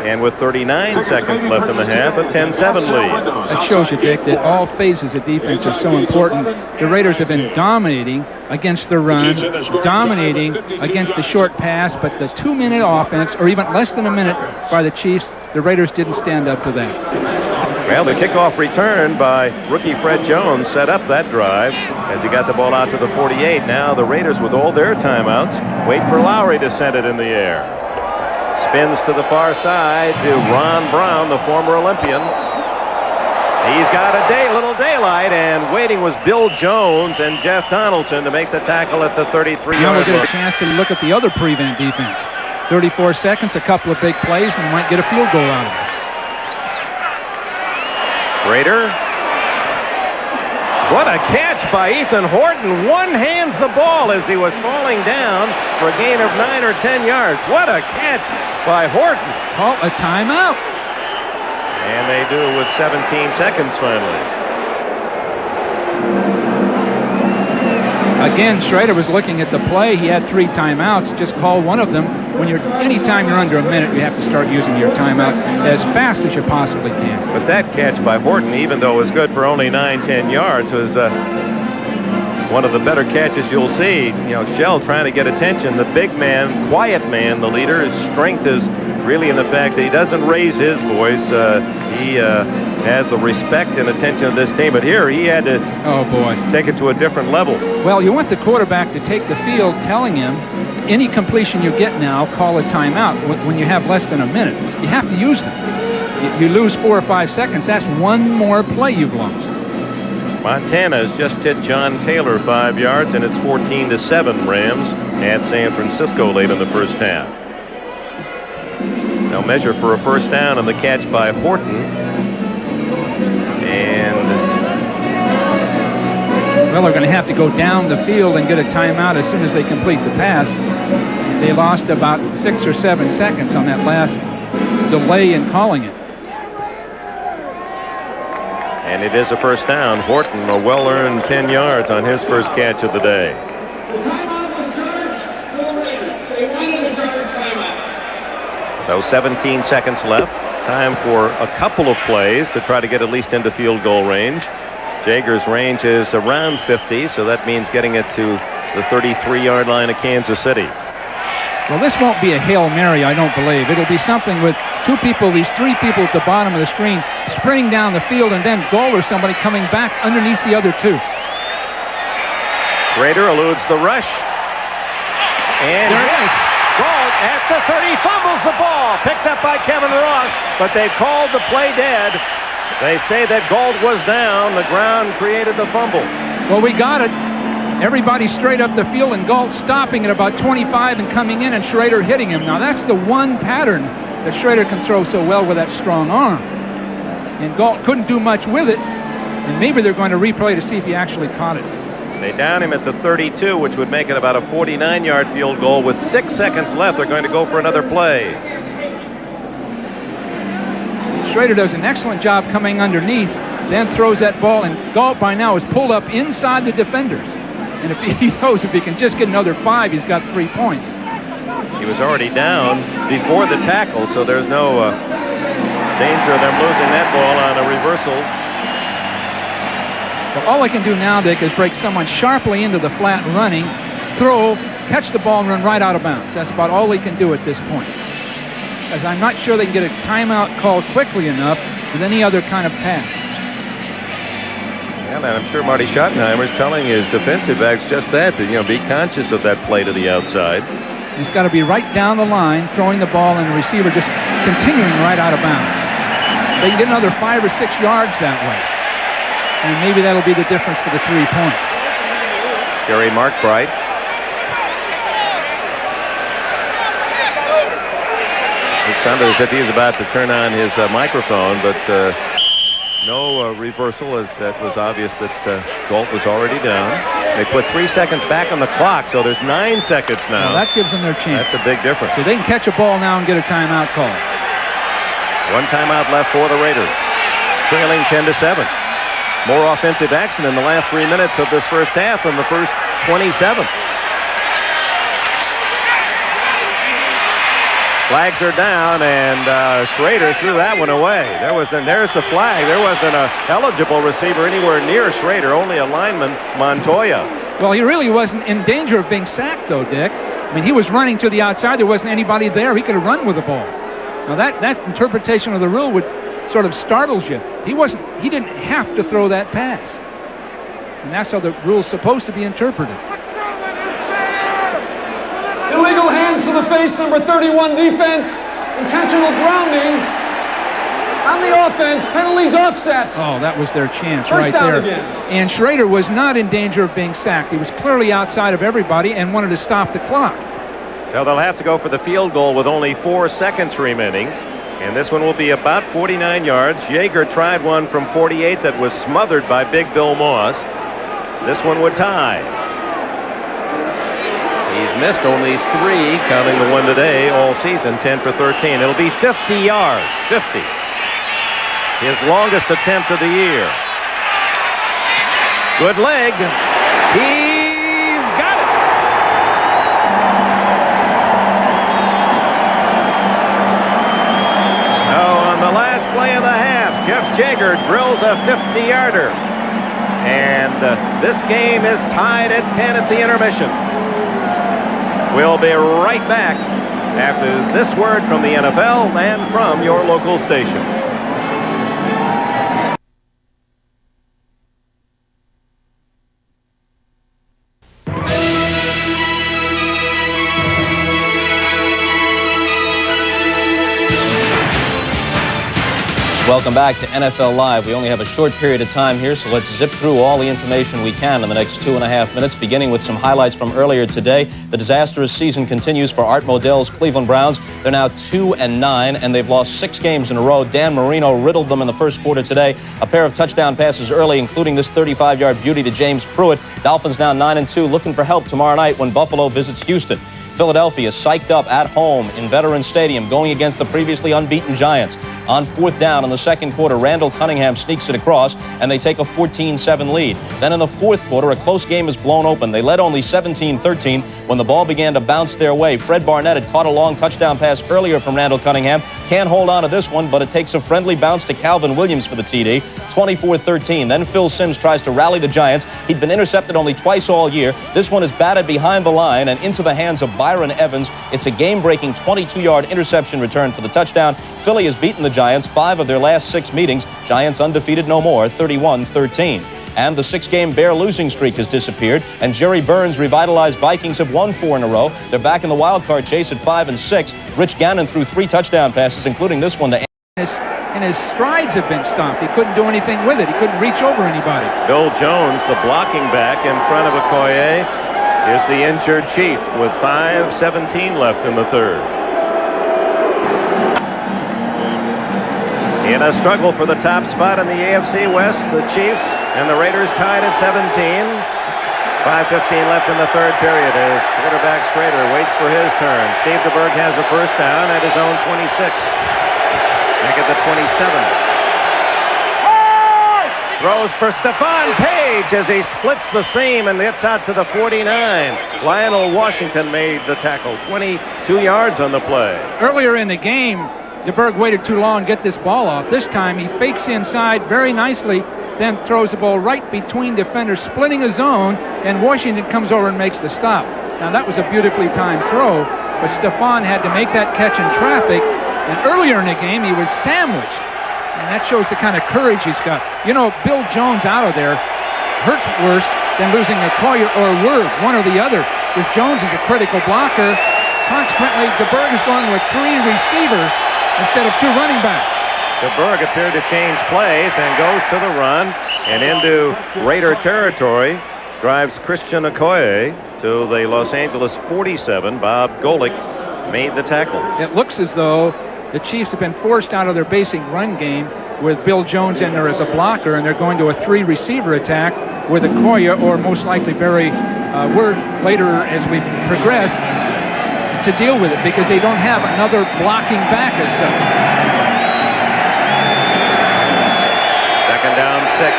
and with 39 seconds left in the half, a 10-7 lead. That shows you, Dick, that all phases of defense are so important. The Raiders have been dominating against the run, dominating against the short pass, but the 2-minute offense, or even less than a minute by the Chiefs, the Raiders didn't stand up to that. Well, the kickoff return by rookie Fred Jones set up that drive as he got the ball out to the 48. Now the Raiders, with all their timeouts, wait for Lowry to send it in the air. Spins to the far side to Ron Brown, the former Olympian. He's got a little daylight, and waiting was Bill Jones and Jeff Donaldson to make the tackle at the 33-yard Now we'll get line. a chance to look at the other prevent defense. 34 seconds, a couple of big plays, and we might get a field goal out of it. Rader. What a catch by Ethan Horton. One hands the ball as he was falling down for a gain of 9 or 10 yards. What a catch by Horton. Call a timeout. And they do with 17 seconds finally. Again, Schrader was looking at the play. He had 3 timeouts. Just call one of them. Anytime you're under a minute, you have to start using your timeouts as fast as you possibly can. But that catch by Horton, even though it was good for only 9-10 yards, was one of the better catches you'll see. You know, Shell trying to get attention. The big man, quiet man, the leader. His strength is really in the fact that he doesn't raise his voice. He has the respect and attention of this team. But here he had to take it to a different level. Well, you want the quarterback to take the field telling him, any completion you get now, call a timeout when you have less than a minute. You have to use them. You lose 4 or 5 seconds, that's one more play you've lost. Montana has just hit John Taylor 5 yards, and it's 14-7 Rams at San Francisco late in the first half. They'll measure for a first down on the catch by Horton. And well, they're going to have to go down the field and get a timeout as soon as they complete the pass. They lost about 6 or 7 seconds on that last delay in calling it. And it is a first down. Horton, a well-earned 10 yards on his first catch of the day. So 17 seconds left. Time for a couple of plays to try to get at least into field goal range. Jaeger's range is around 50, so that means getting it to the 33-yard line of Kansas City. Well, this won't be a Hail Mary, I don't believe. It'll be something with these 3 people at the bottom of the screen sprinting down the field, and then Gold or somebody coming back underneath the other 2. Schrader eludes the rush. And there it is. Gold at the 30 fumbles the ball. Picked up by Kevin Ross, but they've called the play dead. They say that Gold was down. The ground created the fumble. Well, we got it. Everybody straight up the field, and Galt stopping at about 25 and coming in, and Schrader hitting him. Now, that's the one pattern that Schrader can throw so well with that strong arm. And Galt couldn't do much with it, and maybe they're going to replay to see if he actually caught it. They down him at the 32, which would make it about a 49-yard field goal. With 6 seconds left, they're going to go for another play. Schrader does an excellent job coming underneath, then throws that ball, and Galt by now is pulled up inside the defenders. And if he knows if he can just get another 5, he's got 3 points. He was already down before the tackle, so there's no danger of them losing that ball on a reversal. Well, all they can do now, Dick, is break someone sharply into the flat running, throw, catch the ball, and run right out of bounds. That's about all they can do at this point. Because I'm not sure they can get a timeout called quickly enough with any other kind of pass. And I'm sure Marty Schottenheimer's telling his defensive backs just that, be conscious of that play to the outside. He's got to be right down the line, throwing the ball, and the receiver just continuing right out of bounds. They can get another 5 or 6 yards that way. And maybe that'll be the difference for the 3 points. Gary Markbright. It sounded as if he was about to turn on his microphone, but no reversal, as that was obvious that Galt was already down. They put 3 seconds back on the clock, so there's 9 seconds now. Well, that gives them their chance. That's a big difference. So they can catch a ball now and get a timeout call. 1 timeout left for the Raiders, trailing 10-7. More offensive action in the last 3 minutes of this first half than the first 27. Flags are down, and Schrader threw that one away. There's the flag. There wasn't an eligible receiver anywhere near Schrader, only a lineman, Montoya. Well, he really wasn't in danger of being sacked, though, Dick. I mean, he was running to the outside. There wasn't anybody there. He could have run with the ball. Now, that interpretation of the rule would sort of startles you. He didn't have to throw that pass. And that's how the rule's supposed to be interpreted. Illegal hands to the face, number 31 defense. Intentional grounding on the offense. Penalties offset. Oh, that was their chance First right down there. Again. And Schrader was not in danger of being sacked. He was clearly outside of everybody and wanted to stop the clock. Well, they'll have to go for the field goal with only 4 seconds remaining. And this one will be about 49 yards. Jaeger tried one from 48 that was smothered by Big Bill Moss. This one would tie. He's missed only 3, counting the one today, all season, 10 for 13. It'll be 50 yards, 50. His longest attempt of the year. Good leg. He's got it. Oh, on the last play of the half, Jeff Jaeger drills a 50-yarder. And this game is tied at 10 at the intermission. We'll be right back after this word from the NFL and from your local station. Welcome back to NFL Live. We only have a short period of time here, so let's zip through all the information we can in the next 2.5 minutes, beginning with some highlights from earlier today. The disastrous season continues for Art Modell's Cleveland Browns. They're now 2-9, and they've lost 6 games in a row. Dan Marino riddled them in the first quarter today. A pair of touchdown passes early, including this 35-yard beauty to James Pruitt. Dolphins now 9-2, looking for help tomorrow night when Buffalo visits Houston. Philadelphia psyched up at home in Veterans Stadium going against the previously unbeaten Giants. On 4th down in the second quarter, Randall Cunningham sneaks it across, and they take a 14-7 lead. Then in the fourth quarter, a close game is blown open. They led only 17-13 when the ball began to bounce their way. Fred Barnett had caught a long touchdown pass earlier from Randall Cunningham. Can't hold on to this one, but it takes a friendly bounce to Calvin Williams for the TD. 24-13. Then Phil Simms tries to rally the Giants. He'd been intercepted only twice all year. This one is batted behind the line and into the hands of Byron Evans. It's a game-breaking 22-yard interception return for the touchdown. Philly has beaten the Giants 5 of their last 6 meetings. Giants undefeated no more, 31-13. And the 6-game Bear losing streak has disappeared, and Jerry Burns' revitalized Vikings have won 4 in a row. They're back in the wild card chase at 5-6. Rich Gannon threw 3 touchdown passes, including this one to and his strides have been stopped. He couldn't do anything with it. He couldn't reach over anybody. Bill Jones, the blocking back in front of Okoye, is the injured Chief with 5:17 left in the third. In a struggle for the top spot in the AFC West, the Chiefs and the Raiders tied at 17. 5:15 left in the third period as quarterback Schrader waits for his turn. Steve DeBerg has a first down at his own 26. Back at the 27. Throws for Stephon Page as he splits the seam and gets out to the 49. Lionel Washington made the tackle. 22 yards on the play. Earlier in the game, DeBerg waited too long to get this ball off. This time he fakes inside very nicely, then throws the ball right between defenders, splitting a zone, and Washington comes over and makes the stop. Now that was a beautifully timed throw, but Stephon had to make that catch in traffic, and earlier in the game he was sandwiched. And that shows the kind of courage he's got. You know, Bill Jones out of there hurts worse than losing Okoye or Word, one or the other, because Jones is a critical blocker. Consequently, DeBerg is going with 3 receivers instead of 2 running backs. DeBerg appeared to change plays and goes to the run and into Raider territory. Drives Christian Okoye to the Los Angeles 47. Bob Golick made the tackle. It looks as though the Chiefs have been forced out of their basic run game with Bill Jones in there as a blocker, and they're going to a 3-receiver attack with Okoye or most likely Barry Word later as we progress to deal with it, because they don't have another blocking back as such. Second down, 6.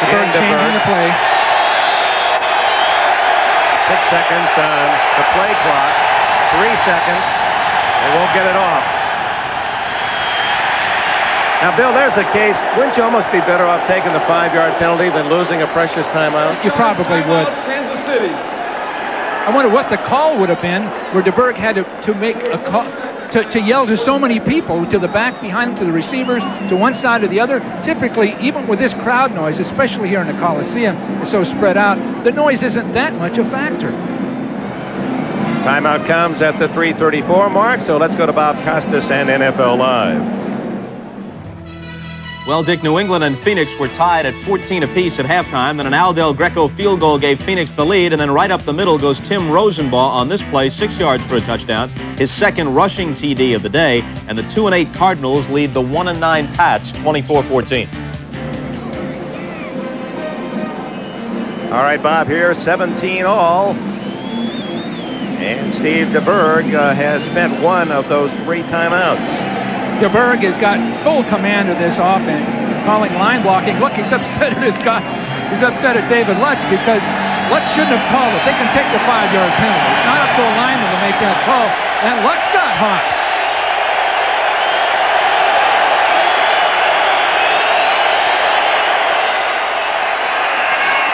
DeBerg changing the play. 6 seconds on the play clock. 3 seconds. They won't get it off. Now, Bill, there's a case. Wouldn't you almost be better off taking the 5-yard penalty than losing a precious timeout? You probably would. Kansas City. I wonder what the call would have been where DeBerg had to make a call, to yell to so many people, to the back behind him, to the receivers, to one side or the other. Typically, even with this crowd noise, especially here in the Coliseum, it's so spread out, the noise isn't that much a factor. Timeout comes at the 3:34 mark, so let's go to Bob Costas and NFL Live. Well, Dick, New England and Phoenix were tied at 14 apiece at halftime. Then an Al Del Greco field goal gave Phoenix the lead, and then right up the middle goes Tim Rosenbaugh on this play, 6 yards for a touchdown, his second rushing TD of the day, and the 2-8 Cardinals lead the 1-9 Pats 24-14. All right, Bob, here, 17 all. And Steve DeBerg has spent one of those 3 timeouts. DeBerg has got full command of this offense, calling line blocking. Look, he's upset at his guy. He's upset at David Lutz because Lutz shouldn't have called it. They can take the 5-yard penalty. It's not up to a lineman to make that call. And Lutz got hot.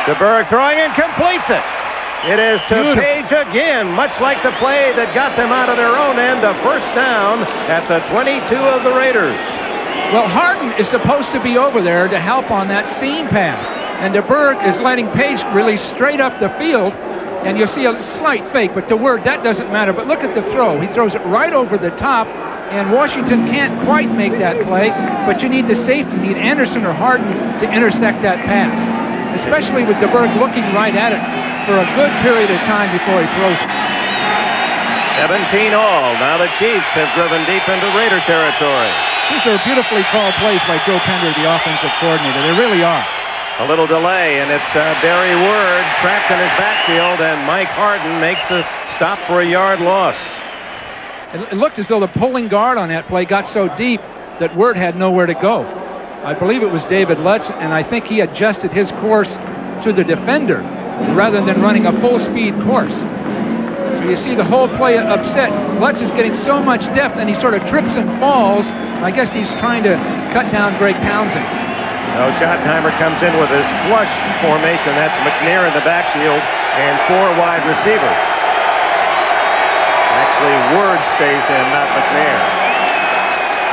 DeBerg throwing and completes it. It is to Beautiful. Page again, much like the play that got them out of their own end, a first down at the 22 of the Raiders. Well, Harden is supposed to be over there to help on that seam pass. And DeBerg is letting Page release straight up the field. And you'll see a slight fake, but to Word, that doesn't matter. But look at the throw. He throws it right over the top. And Washington can't quite make that play. But you need the safety. You need Anderson or Harden to intersect that pass. Especially with DeBerg looking right at it for a good period of time before he throws it. 17 all. Now the Chiefs have driven deep into Raider territory. These are beautifully called plays by Joe Pender, the offensive coordinator. They really are. A little delay, and it's Barry Word trapped in his backfield, and Mike Harden makes the stop for a yard loss. It looked as though the pulling guard on that play got so deep that Word had nowhere to go. I believe it was David Lutz, and I think he adjusted his course to the defender rather than running a full-speed course. So you see the whole play upset. Lutz is getting so much depth, and he sort of trips and falls. I guess he's trying to cut down Greg Townsend. Now Schottenheimer comes in with his flush formation. That's McNair in the backfield and 4 wide receivers. Actually, Word stays in, not McNair.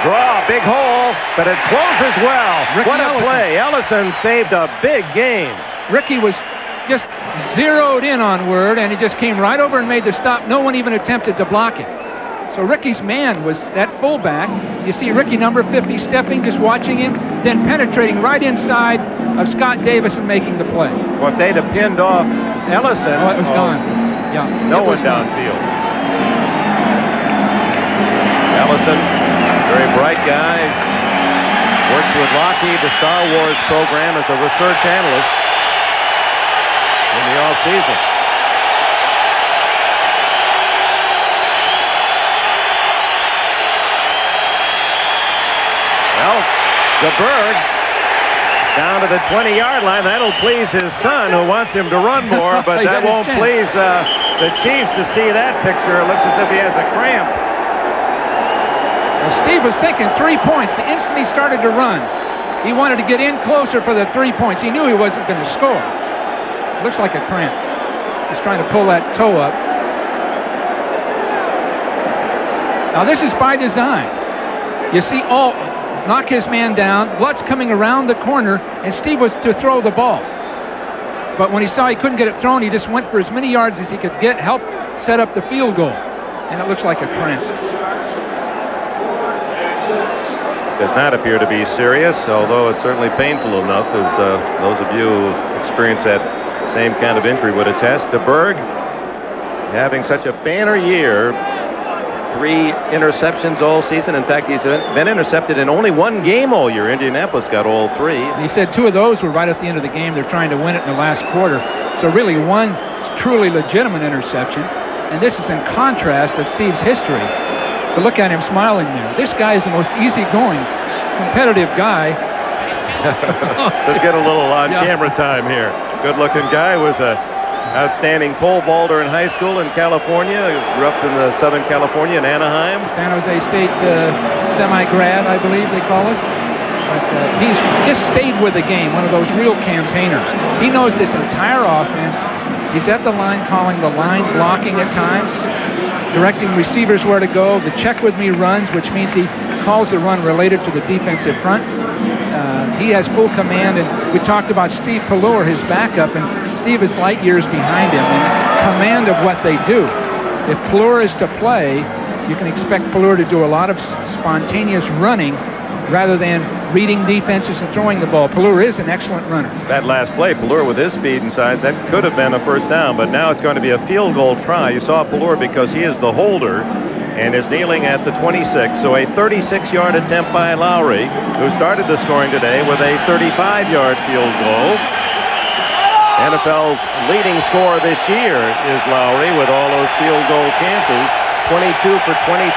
Draw, big hole, but it closes well. Ricky What a Ellison. play. Ellison saved a big game. Ricky was just zeroed in on Word, and he just came right over and made the stop. No one even attempted to block it. So Ricky's man was that fullback. You see Ricky number 50 stepping, just watching him, then penetrating right inside of Scott Davis and making the play. Well, if they'd have pinned off Ellison. Oh, it was gone. Yeah. No it was one gone. downfield. Ellison, very bright guy, works with Lockheed, the Star Wars program, as a research analyst in the off-season. Well, DeBerg down to the 20-yard line. That'll please his son, who wants him to run more, but He that had his won't chance. please the Chiefs to see that picture. It looks as if he has a cramp. Well, Steve was thinking 3 points. The instant he started to run, he wanted to get in closer for the 3 points. He knew he wasn't going to score. Looks like a cramp. He's trying to pull that toe up. Now this is by design. You see Alt knock his man down. Lutz coming around the corner, and Steve was to throw the ball. But when he saw he couldn't get it thrown, he just went for as many yards as he could get, help set up the field goal. And it looks like a cramp. Does not appear to be serious, although it's certainly painful enough, as those of you who experienced that same kind of injury would attest. DeBerg having such a banner year. 3 interceptions all season. In fact, he's been intercepted in only 1 game all year. Indianapolis got all 3. He said 2 of those were right at the end of the game. They're trying to win it in the last quarter. So really 1 truly legitimate interception. And this is in contrast of Steve's history. But look at him smiling there. This guy is the most easygoing, competitive guy. Let's get a little on-camera time here. Good-looking guy. Was a outstanding pole vaulter in high school in California. Grew up in the Southern California in Anaheim. San Jose State semi-grad, I believe they call us. But he's just stayed with the game, one of those real campaigners. He knows this entire offense. He's at the line calling the line blocking at times, directing receivers where to go. The check with me runs, which means he calls the run related to the defensive front. He has full command, and we talked about Steve Pellure, his backup, and Steve is light years behind him in command of what they do. If Pellure is to play, you can expect Pellure to do a lot of spontaneous running rather than reading defenses and throwing the ball. Pellure is an excellent runner. That last play, Pellure with his speed and size, that could have been a first down, but now it's going to be a field goal try. You saw Pellure because he is the holder and is kneeling at the 26. So a 36-yard attempt by Lowry, who started the scoring today with a 35-yard field goal. NFL's leading scorer this year is Lowry with all those field goal chances. 22 for 25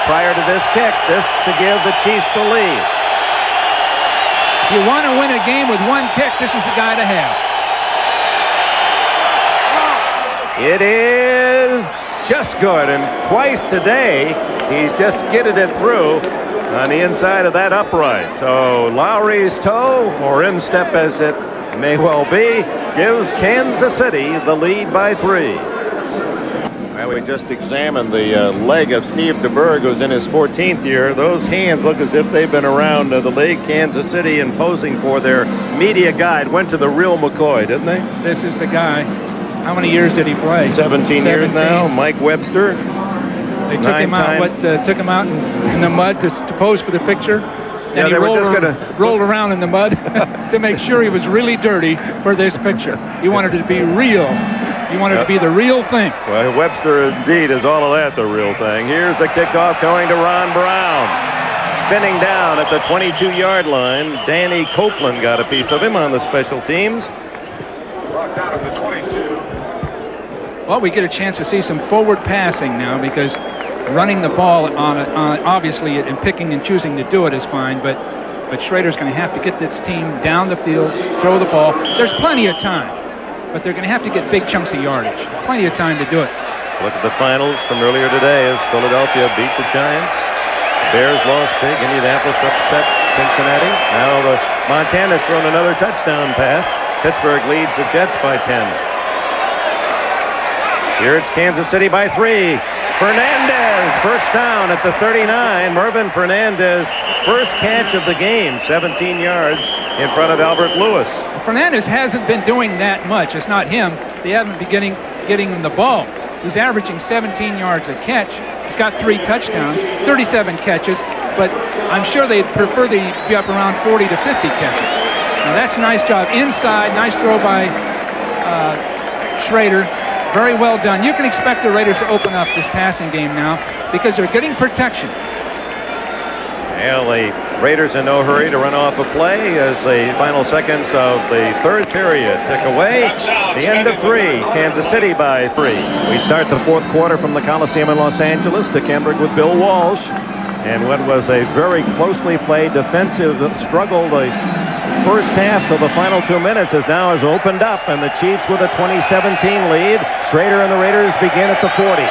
prior to this kick. This to give the Chiefs the lead. If you want to win a game with 1 kick, this is the guy to have. It is just good, and twice today he's just skidded it through. on the inside of that upright. So Lowry's toe, or instep as it may well be, gives Kansas City the lead by 3. Well, we just examined the leg of Steve DeBerg, who's in his 14th year. Those hands look as if they've been around the league. Kansas City, in posing for their media guide, went to the real McCoy, didn't they? This is the guy. How many years did he play? 17 years now. Mike Webster. They took him out. Took him out in the mud to pose for the picture. And he rolled around in the mud to make sure he was really dirty for this picture. He wanted it to be real. He wanted it to be the real thing. Well, Webster indeed is all of that the real thing. Here's the kickoff going to Ron Brown. Spinning down at the 22-yard line. Danny Copeland got a piece of him on the special teams. Brought down at the 22. Well, we get a chance to see some forward passing now because running the ball on obviously and picking and choosing to do it is fine, but Schrader's going to have to get this team down the field, throw the ball. There's plenty of time, but they're going to have to get big chunks of yardage. Plenty of time to do it. Look at the finals from earlier today as Philadelphia beat the Giants. Bears lost big. Indianapolis upset Cincinnati. Now the Montana's thrown another touchdown pass. Pittsburgh leads the Jets by 10. Here it's Kansas City by 3. Fernandez, first down at the 39. Mervin Fernandez, first catch of the game, 17 yards in front of Albert Lewis. Fernandez hasn't been doing that much. It's not him. They haven't been getting him the ball. He's averaging 17 yards a catch. He's got 3 touchdowns, 37 catches, but I'm sure they'd prefer they be up around 40 to 50 catches. Now that's a nice job. Inside, nice throw by Schrader. Very well done. You can expect the Raiders to open up this passing game now because they're getting protection. Well, the Raiders in no hurry to run off a play as the final seconds of the third period tick away. The end of 3, Kansas City by 3. We start the fourth quarter from the Coliseum in Los Angeles to Cambric with Bill Walsh. And what was a very closely played defensive struggle, the first half of the final 2 minutes has opened up, and the Chiefs with a 2017 lead. Schrader and the Raiders begin at the 40.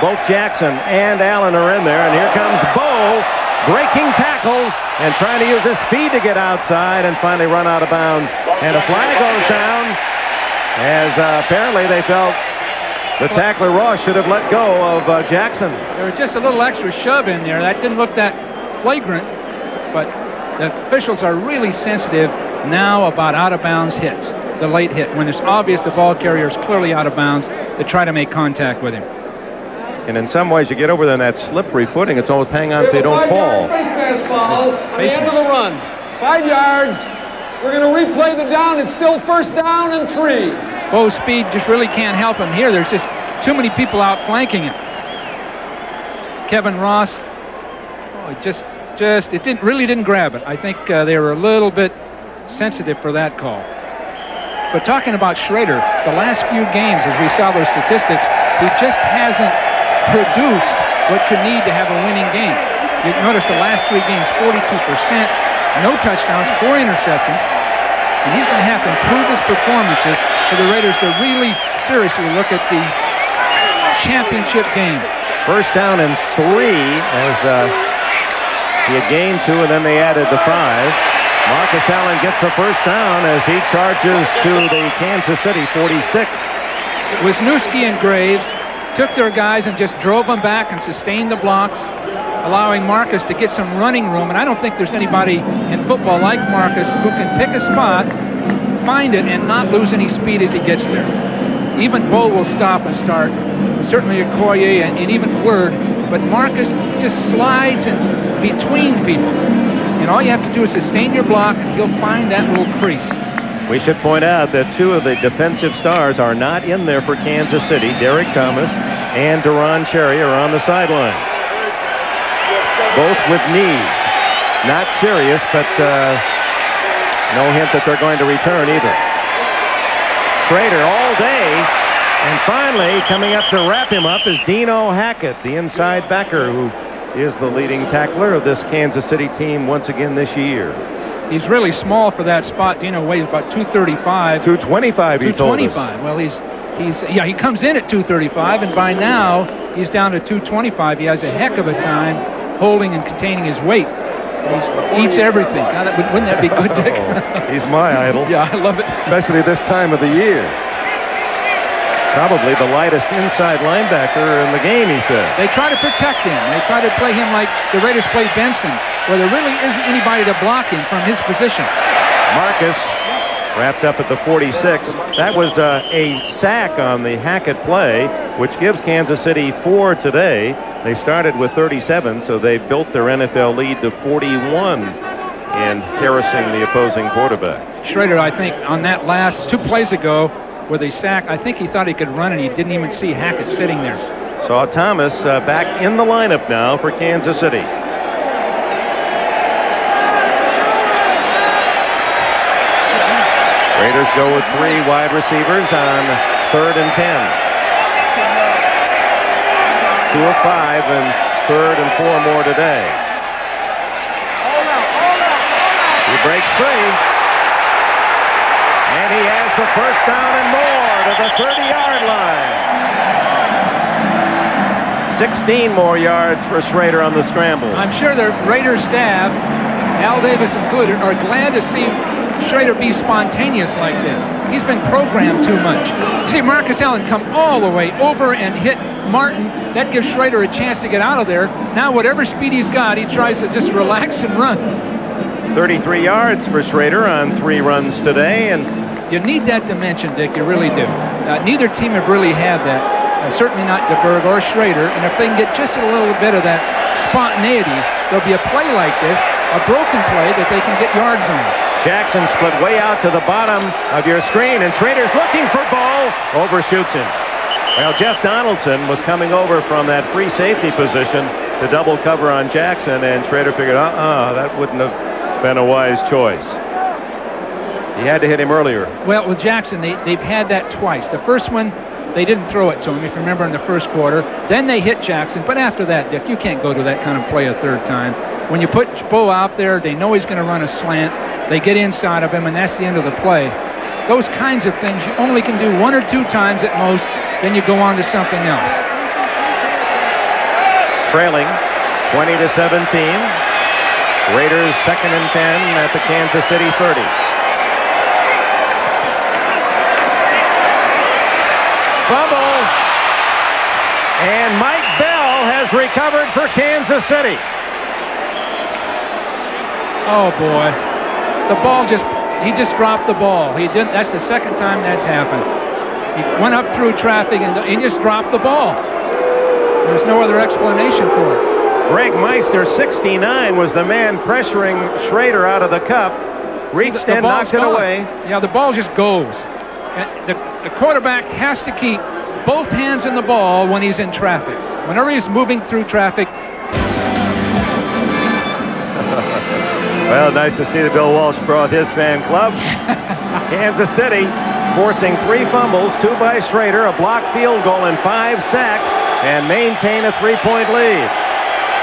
Both Jackson and Allen are in there, and here comes Bo, breaking tackles and trying to use his speed to get outside and finally run out of bounds. And a flag goes down as apparently they felt the tackler Ross should have let go of Jackson. There was just a little extra shove in there. That didn't look that flagrant, but the officials are really sensitive now about out-of-bounds hits, the late hit, when it's obvious the ball carrier is clearly out of bounds, to try to make contact with him. And in some ways, you get over there in that slippery footing, it's almost hang on so you don't fall. Face mask foul at the end of the run. 5 yards. We're going to replay the down. It's still first down and 3. Bo's speed just really can't help him here. There's just too many people out flanking him. Kevin Ross, it really didn't grab it. I think they were a little bit sensitive for that call. But talking about Schrader, the last few games, as we saw those statistics, he just hasn't produced what you need to have a winning game. You notice the last 3 games, 42%, no touchdowns, 4 interceptions, and he's going to have to improve his performances for the Raiders to really seriously look at the championship game. First down and 3 as he had gained 2 and then they added the 5. Marcus Allen gets the first down as he charges to the Kansas City 46. Wisniewski and Graves took their guys and just drove them back and sustained the blocks, allowing Marcus to get some running room. And I don't think there's anybody in football like Marcus who can pick a spot, find it, and not lose any speed as he gets there. Even Bo will stop and start, certainly Okoye and even Word, but Marcus just slides in between people. And all you have to do is sustain your block, and he'll find that little crease. We should point out that 2 of the defensive stars are not in there for Kansas City. Derek Thomas and Deron Cherry are on the sidelines. Both with knees. Not serious, but no hint that they're going to return either. Schrader all day, and finally coming up to wrap him up is Dino Hackett, the inside backer who is the leading tackler of this Kansas City team once again this year. He's really small for that spot. Dino weighs about 235. 225, he told us. 225. Well, he comes in at 235, and by now he's down to 225. He has a heck of a time holding and containing his weight. He eats everything. God, wouldn't that be good, Dick? He's my idol. Yeah, I love it. Especially this time of the year. Probably the lightest inside linebacker in the game, he said. They try to protect him. They try to play him like the Raiders played Benson, where there really isn't anybody to block him from his position. Marcus wrapped up at the 46. That was a sack on the Hackett play, which gives Kansas City 4 today. They started with 37, so they built their NFL lead to 41 in harassing the opposing quarterback. Schrader, I think, on that last 2 plays ago, where they sacked, I think he thought he could run, and he didn't even see Hackett sitting there. Saw Thomas back in the lineup now for Kansas City. Raiders go with 3 wide receivers on 3rd and 10. 2 of 5 and 3rd and 4 more today. He breaks free. And he has the first down and more to the 30-yard line. 16 more yards for Schrader on the scramble. I'm sure the Raiders staff, Al Davis included, are glad to see Schrader be spontaneous like this. He's been programmed too much. You see Marcus Allen come all the way over and hit Martin. That gives Schrader a chance to get out of there. Now whatever speed he's got, he tries to just relax and run. 33 yards for Schrader on 3 runs today, and you need that dimension, Dick. You really do. Neither team have really had that. Certainly not DeBerg or Schrader. And if they can get just a little bit of that spontaneity, there'll be a play like this, a broken play that they can get yards on. Jackson split way out to the bottom of your screen, and Schrader's looking for ball, overshoots him. Well, Jeff Donaldson was coming over from that free safety position to double cover on Jackson, and Schrader figured, that wouldn't have been a wise choice. He had to hit him earlier. Well, with Jackson, they've had that twice. The first one, they didn't throw it to him, if you remember, in the first quarter. Then they hit Jackson. But after that, Dick, you can't go to that kind of play a third time. When you put Bo out there, they know he's going to run a slant. They get inside of him, and that's the end of the play. Those kinds of things you only can do 1 or 2 times at most, then you go on to something else. Trailing 20-17. Raiders 2nd and 10 at the Kansas City 30. Fumble, and Mike Bell has recovered for Kansas City. Oh boy, the ball he just dropped the ball. He didn't. That's the second time that's happened. He went up through traffic and he just dropped the ball. There's no other explanation for it. Greg Meister, 69, was the man pressuring Schrader out of the cup. Reached in, knocked it away. Yeah, the ball just goes. The quarterback has to keep both hands in the ball when he's in traffic. Whenever he's moving through traffic. Well, nice to see that Bill Walsh brought his fan club. Kansas City forcing 3 fumbles, 2 by Schrader, a blocked field goal, and 5 sacks, and maintain a 3-point lead.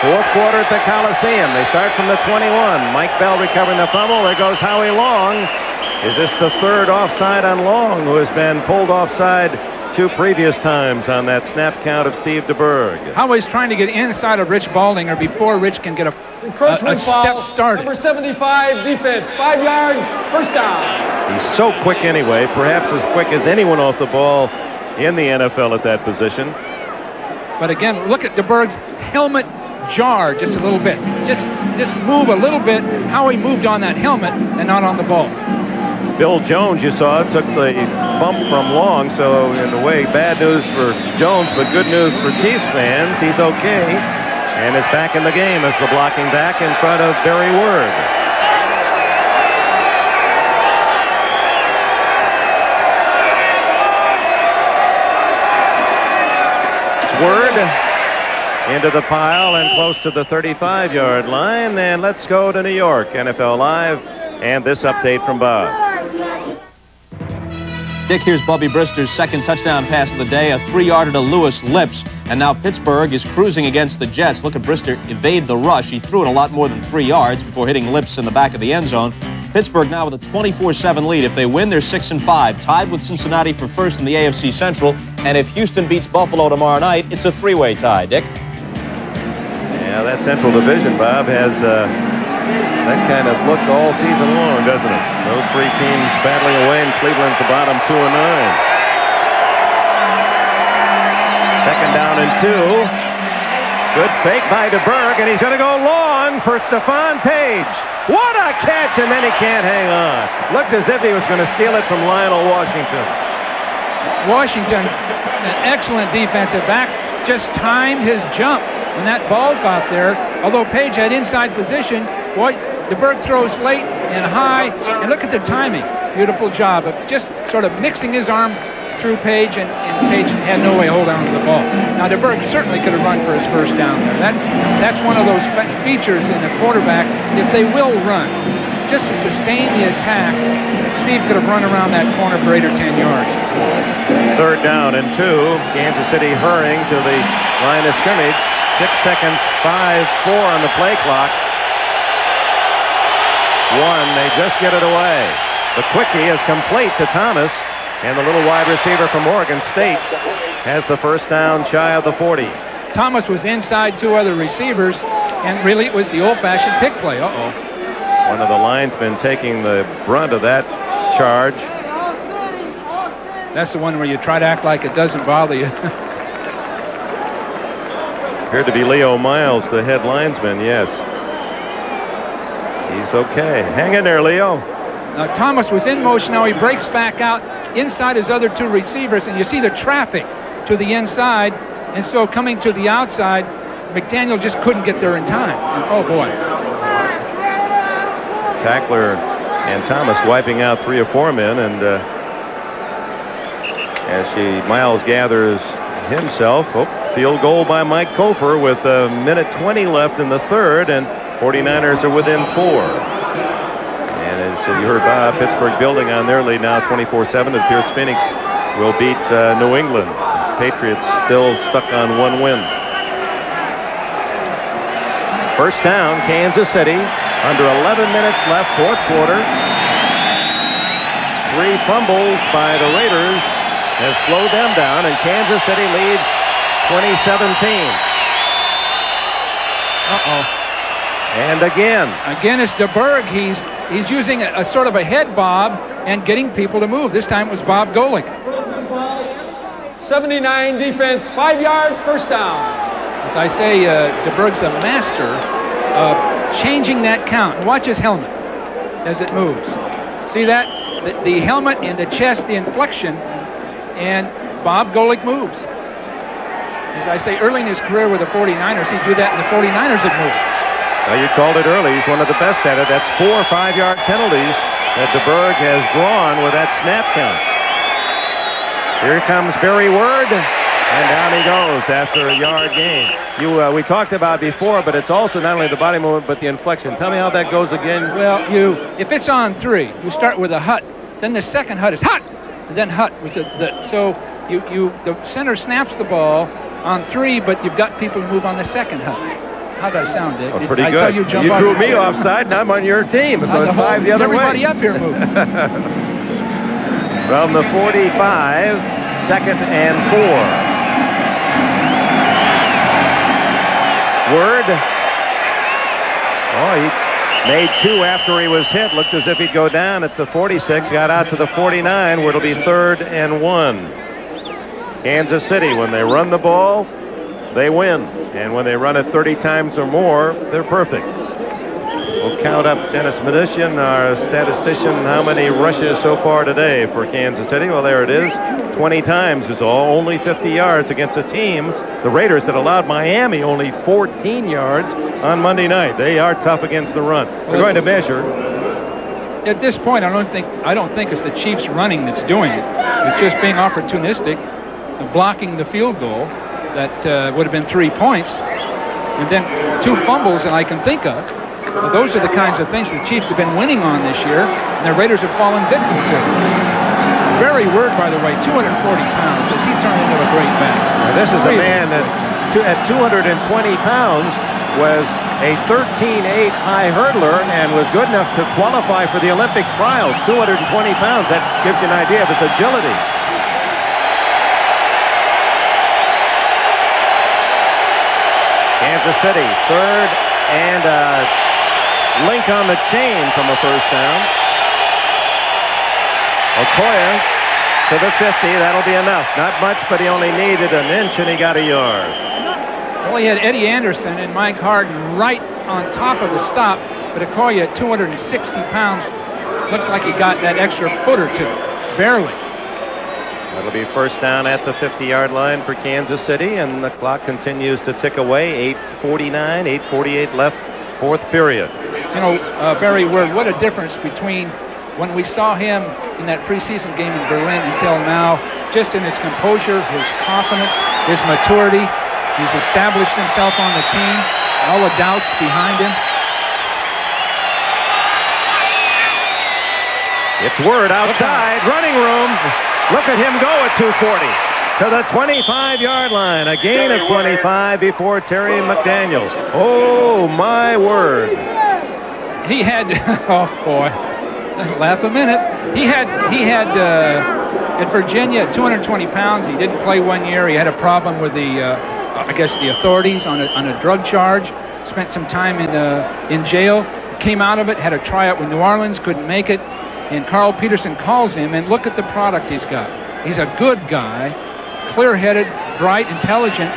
4th quarter at the Coliseum. They start from the 21. Mike Bell recovering the fumble. There goes Howie Long. Is this the 3rd offside on Long, who has been pulled offside 2 previous times on that snap count of Steve DeBerg? Howie's trying to get inside of Rich Baldinger before Rich can get a step started. Number 75, defense, 5 yards, first down. He's so quick anyway, perhaps as quick as anyone off the ball in the NFL at that position. But again, look at DeBerg's helmet jar just a little bit. Just move a little bit. Howie moved on that helmet and not on the ball. Bill Jones, you saw, took the bump from Long, so in a way, bad news for Jones, but good news for Chiefs fans. He's okay, and is back in the game as the blocking back in front of Barry Word. Word into the pile and close to the 35-yard line, and let's go to New York. NFL Live, and this update from Bob. Dick, here's Bubby Brister's 2nd touchdown pass of the day, a 3-yarder to Lewis Lips. And now Pittsburgh is cruising against the Jets. Look at Brister evade the rush. He threw it a lot more than 3 yards before hitting Lips in the back of the end zone. Pittsburgh now with a 24-7 lead. If they win, they're 6-5, tied with Cincinnati for 1st in the AFC Central. And if Houston beats Buffalo tomorrow night, it's a 3-way tie, Dick. Yeah, Now that Central Division, Bob, has that kind of look all season long, doesn't it? Those three teams battling away in Cleveland at the bottom, 2-9. Second down and 2. Good fake by DeBerg, and he's going to go long for Stephon Page. What a catch, and then he can't hang on. Looked as if he was going to steal it from Lionel Washington. Washington, an excellent defensive back, just timed his jump when that ball got there. Although Page had inside position, boy, DeBerg throws late and high, and look at the timing. Beautiful job of just sort of mixing his arm through Page, and Page had no way to hold on to the ball. Now, DeBerg certainly could have run for his first down there. That's one of those features in a quarterback. If they will run, just to sustain the attack, Steve could have run around that corner for 8 or 10 yards. Third down and 2. Kansas City hurrying to the line of scrimmage. 6 seconds, 5-4 on the play clock. 1, they just get it away. The quickie is complete to Thomas. And the little wide receiver from Oregon State has the first down shy of the 40. Thomas was inside 2 other receivers, and really it was the old-fashioned pick play. Uh-oh. One of the linesmen taking the brunt of that charge. That's the one where you try to act like it doesn't bother you. Appeared to be Leo Miles, the head linesman, yes. He's okay. Hang in there, Leo. Now, Thomas was in motion. Now he breaks back out inside his other 2 receivers, and you see the traffic to the inside, and so coming to the outside, McDaniel just couldn't get there in time. And, oh, boy. Tackler and Thomas wiping out 3 or 4 men, and as Miles gathers himself, field goal by Mike Kofer with a minute 20 left in the third, and 49ers are within 4. And as you heard Bob, Pittsburgh building on their lead now 24-7. It appears Phoenix will beat New England. Patriots still stuck on 1 win. First down, Kansas City. Under 11 minutes left, fourth quarter. 3 fumbles by the Raiders have slowed them down, and Kansas City leads 2017. Uh-oh. And again it's DeBerg. He's using a sort of a head bob and getting people to move. This time it was Bob Golick. 79 defense, 5 yards, first down. As I say, DeBerg's a master of changing that count. Watch his helmet as it moves. See that? The helmet and the chest, the inflection, and Bob Golick moves. As I say, early in his career with the 49ers, he'd do that, and the 49ers would move. Well, you called it early. He's one of the best at it. That's 4 5-yard penalties that DeBerg has drawn with that snap count. Here comes Barry Word, and down he goes after a yard gain. We talked about before, but it's also not only the body movement, but the inflection. Tell me how that goes again. Well, if it's on 3, you start with a hut. Then the second hut is hut, and then hut was so the center snaps the ball on 3, but you've got people to move on the second hut. How'd that sound, Dick? Oh, pretty good. You drew me offside, and I'm on your team, so it's 5 the other way. Everybody up here moving. From the 45, second and 4. Word. Oh, he made 2 after he was hit. Looked as if he'd go down at the 46. Got out to the 49, where it'll be 3rd and 1. Kansas City, when they run the ball, they win. And when they run it 30 times or more, they're perfect. We'll count up Dennis Medician, our statistician, how many rushes so far today for Kansas City. Well, there it is. 20 times is all. Only 50 yards against a team, the Raiders, that allowed Miami only 14 yards on Monday night. They are tough against the run. We're going to measure. At this point, I don't think it's the Chiefs running that's doing it. It's just being opportunistic, blocking the field goal. That would have been 3 points. And then 2 fumbles that I can think of. Well, those are the kinds of things the Chiefs have been winning on this year, and the Raiders have fallen victim to. Barry Word, by the way, 240 pounds. Has he turned into a great back? Now, this is a man that at 220 pounds was a 13.8 high hurdler and was good enough to qualify for the Olympic trials. 220 pounds. That gives you an idea of his agility. Kansas City, third and link on the chain from a first down. Okoye to the 50. That'll be enough. Not much, but he only needed an inch, and he got a yard. Well, he had Eddie Anderson and Mike Harden right on top of the stop, but Okoye at 260 pounds looks like he got that extra foot or two, barely. That'll be first down at the 50-yard line for Kansas City, and the clock continues to tick away. 8:49, 8:48 left, fourth period. You know, Barry Word, what a difference between when we saw him in that preseason game in Berlin until now, just in his composure, his confidence, his maturity. He's established himself on the team, all the doubts behind him. It's Word outside, running room. Look at him go at 240 to the 25-yard line. A gain of 25 before Terry McDaniels. Oh, my word. He had, oh boy, laugh a minute. He had at Virginia at 220 pounds. He didn't play 1 year. He had a problem with the, I guess, the authorities on a drug charge. Spent some time in jail. Came out of it, had a tryout with New Orleans, couldn't make it. And Carl Peterson calls him, and look at the product he's got. He's a good guy, clear-headed, bright, intelligent.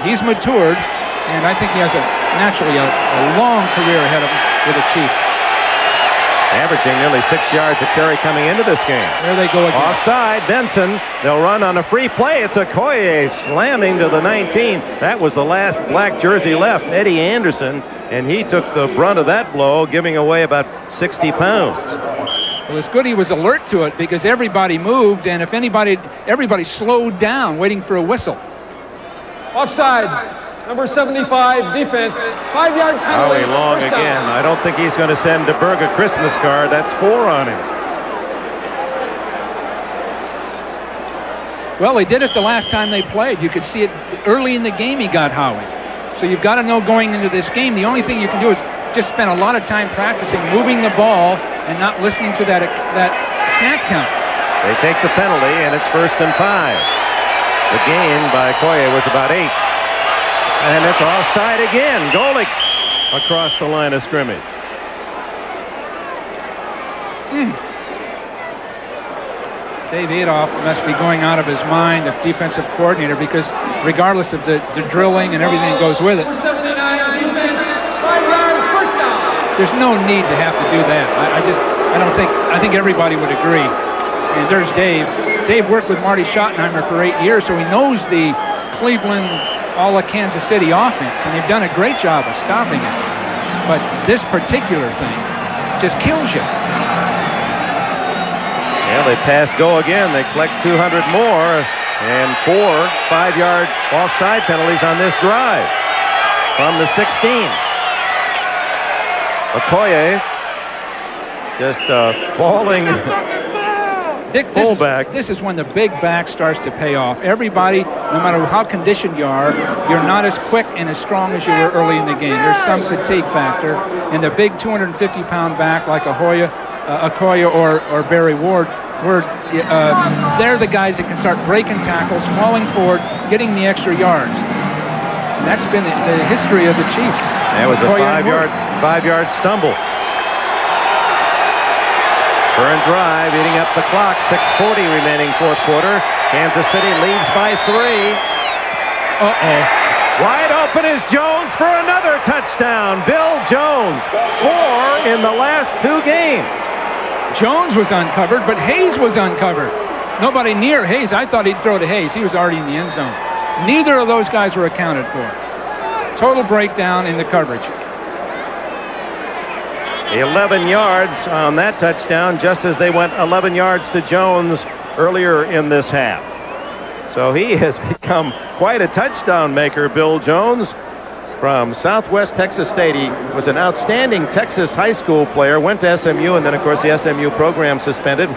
He's matured, and I think he has naturally a long career ahead of him with the Chiefs. Averaging nearly 6 yards a carry coming into this game. There they go again. Offside, Benson. They'll run on a free play. It's Okoye slamming to the 19. That was the last black jersey left, Eddie Anderson, and he took the brunt of that blow, giving away about 60 pounds. Well, it's good he was alert to it because everybody moved, and if everybody slowed down waiting for a whistle. Offside. Number 75, defense. 5-yard penalty. Howie Long first down. again. I don't think he's going to send DeBerg a Christmas card. That's 4 on him. Well, they did it the last time they played. You could see it early in the game he got Howie. So you've got to know going into this game, the only thing you can do is just spend a lot of time practicing moving the ball and not listening to that snap count. They take the penalty, and it's 1st and 5. The gain by Okoye was about 8. And it's offside again. Golick across the line of scrimmage. Dave Adolph must be going out of his mind, the defensive coordinator, because regardless of the drilling and everything that goes with it, Number 79, defense. 5 yards, first down. there's no need to have to do that. I think everybody would agree. And there's Dave. Dave worked with Marty Schottenheimer for 8 years, so he knows the Cleveland, all of Kansas City offense, and they've done a great job of stopping it. But this particular thing just kills you. Yeah, they pass go again. They collect 200 more, and 4 5-yard offside penalties on this drive from the 16. Okoye just falling. Dick, fullback. This is when the big back starts to pay off. Everybody, no matter how conditioned you are, you're not as quick and as strong as you were early in the game. There's some fatigue factor, and the big 250-pound back like Okoye or Barry Ward, they're the guys that can start breaking tackles, falling forward, getting the extra yards. And that's been the history of the Chiefs. That was a 5-yard stumble. Burn drive, eating up the clock. 6:40 remaining fourth quarter. Kansas City leads by 3. Uh-oh. Wide open is Jones for another touchdown. Bill Jones, 4 in the last 2 games. Jones was uncovered, but Hayes was uncovered. Nobody near Hayes. I thought he'd throw to Hayes. He was already in the end zone. Neither of those guys were accounted for. Total breakdown in the coverage. 11 yards on that touchdown, just as they went 11 yards to Jones earlier in this half. So he has become quite a touchdown maker, Bill Jones, from Southwest Texas State. He was an outstanding Texas high school player, went to SMU, and then, of course, the SMU program suspended,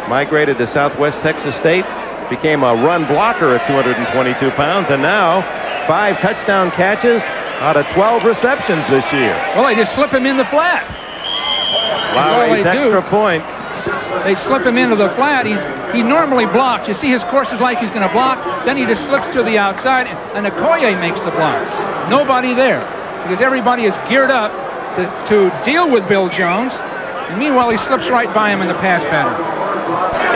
migrated to Southwest Texas State, became a run blocker at 222 pounds, and now 5 touchdown catches out of 12 receptions this year. Well, they just slip him in the flat. Lowry's extra point. They slip him into the flat. He normally blocks. You see his course is like he's going to block. Then he just slips to the outside, and Okoye makes the block. nobody there because everybody is geared up to deal with Bill Jones. And meanwhile, he slips right by him in the pass pattern.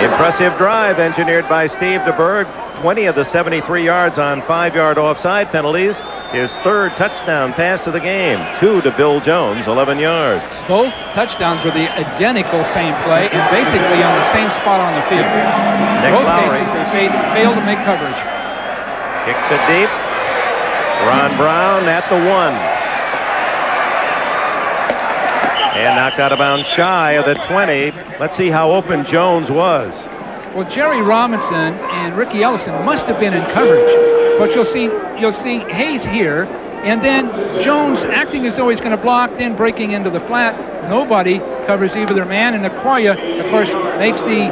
Impressive drive engineered by Steve DeBerg. 20 of the 73 yards on 5-yard offside penalties. His third touchdown pass of the game. 2 to Bill Jones, 11 yards. Both touchdowns were the identical same play and basically on the same spot on the field. Both Lowry cases they failed to make coverage. kicks it deep. Ron Brown at the 1. And knocked out of bounds shy of the 20. Let's see how open Jones was. Well, Jerry Robinson and Ricky Ellison must have been in coverage. But you'll see Hayes here, and then Jones acting as though he's going to block, then breaking into the flat. Nobody covers either their man, and Okoye, of course, makes the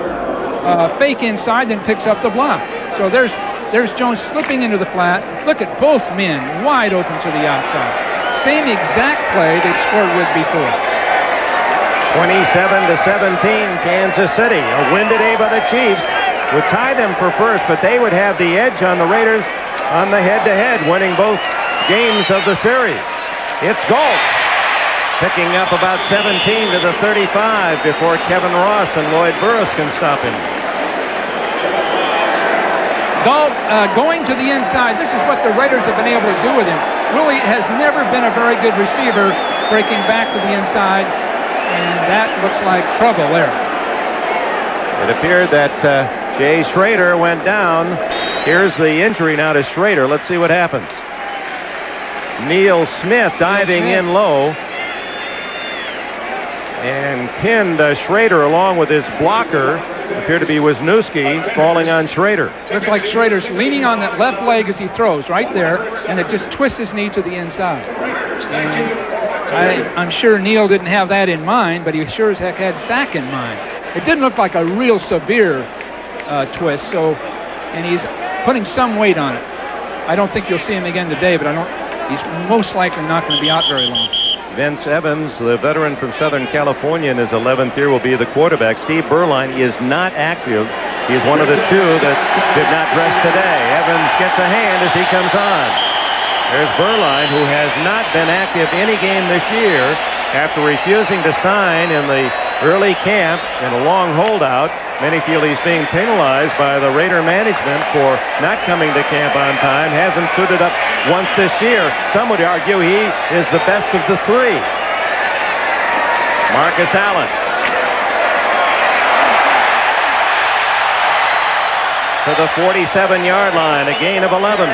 fake inside, then picks up the block. So there's Jones slipping into the flat. Look at both men wide open to the outside. Same exact play they'd scored with before. 27-17, Kansas City. A win today by the Chiefs would tie them for first, but they would have the edge on the Raiders on the head-to-head, winning both games of the series. It's Galt picking up about 17 to the 35 before Kevin Ross and Lloyd Burris can stop him. Galt going to the inside. This is what the Raiders have been able to do with him. Really has never been a very good receiver, breaking back to the inside. And that looks like trouble there. It appeared that Jay Schrader went down. Here's the injury now to Schrader. Let's see what happens. Neil Smith diving in low and pinned Schrader along with his blocker. Appeared to be Wisniewski falling on Schrader. Looks like Schrader's leaning on that left leg as he throws right there, and it just twists his knee to the inside. And I'm sure Neil didn't have that in mind, but he sure as heck had Sack in mind. It didn't look like a real severe twist, and he's putting some weight on it. I don't think you'll see him again today, but he's most likely not going to be out very long. Vince Evans, the veteran from Southern California in his 11th year, will be the quarterback. Steve Berline is not active. He's one of the two that did not dress today. Evans gets a hand as he comes on. There's Berline, who has not been active any game this year after refusing to sign in the early camp in a long holdout. Many feel he's being penalized by the Raider management for not coming to camp on time. Hasn't suited up once this year. Some would argue he is the best of the three. Marcus Allen to the 47-yard line, a gain of 11.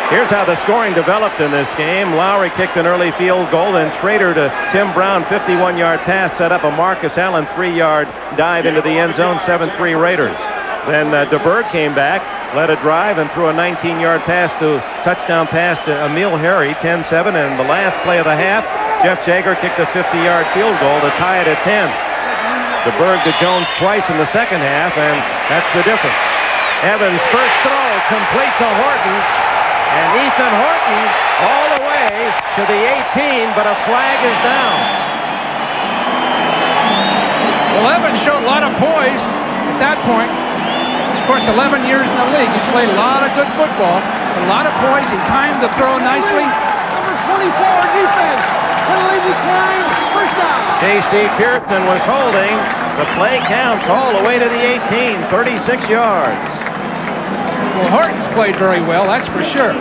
Here's how the scoring developed in this game. Lowry kicked an early field goal, and Schrader to Tim Brown, 51-yard pass, set up a Marcus Allen 3-yard dive into the end zone, 7-3 Raiders. Then DeBerg came back, led a drive, and threw a 19-yard touchdown pass to Emil Harry, 10-7. And the last play of the half, Jeff Jager kicked a 50-yard field goal to tie it at 10. DeBerg to Jones twice in the second half, and that's the difference. Evans' first throw complete to Horton. And Ethan Horton all the way to the 18, but a flag is down. Well, Evans showed a lot of poise at that point. Of course, 11 years in the league. He's played a lot of good football. A lot of poise. He timed the throw nicely. Number 24, defense. Penalty decline, first down. J.C. Pearson was holding. The play counts all the way to the 18, 36 yards. Well, Horton's played very well, that's for sure.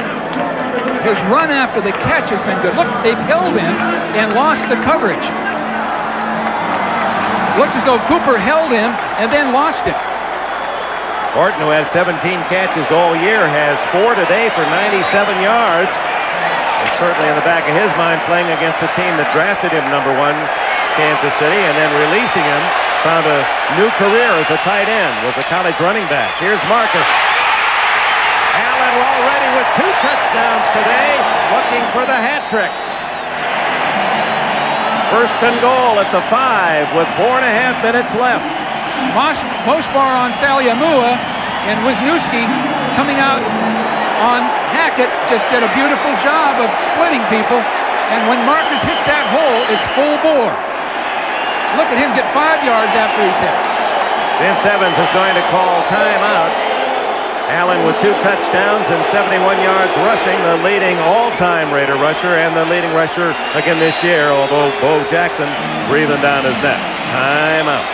His run after the catch has been good. Look, they've held him and lost the coverage. Looked as though Cooper held him and then lost him. Horton, who had 17 catches all year, has 4 today for 97 yards. And certainly in the back of his mind, playing against the team that drafted him #1, Kansas City, and then releasing him, found a new career as a tight end, was a college running back. Here's Marcus. Allen already with 2 touchdowns today, looking for the hat trick. First and goal at the 5 with 4.5 minutes left. Mosbar on Saliamua, and Wisniewski coming out on Hackett just did a beautiful job of splitting people. And when Marcus hits that hole, it's full bore. Look at him get 5 yards after he's hit. Vince Evans is going to call timeout. Allen with 2 touchdowns and 71 yards rushing, the leading all-time Raider rusher and the leading rusher again this year, although Bo Jackson breathing down his neck. Timeout.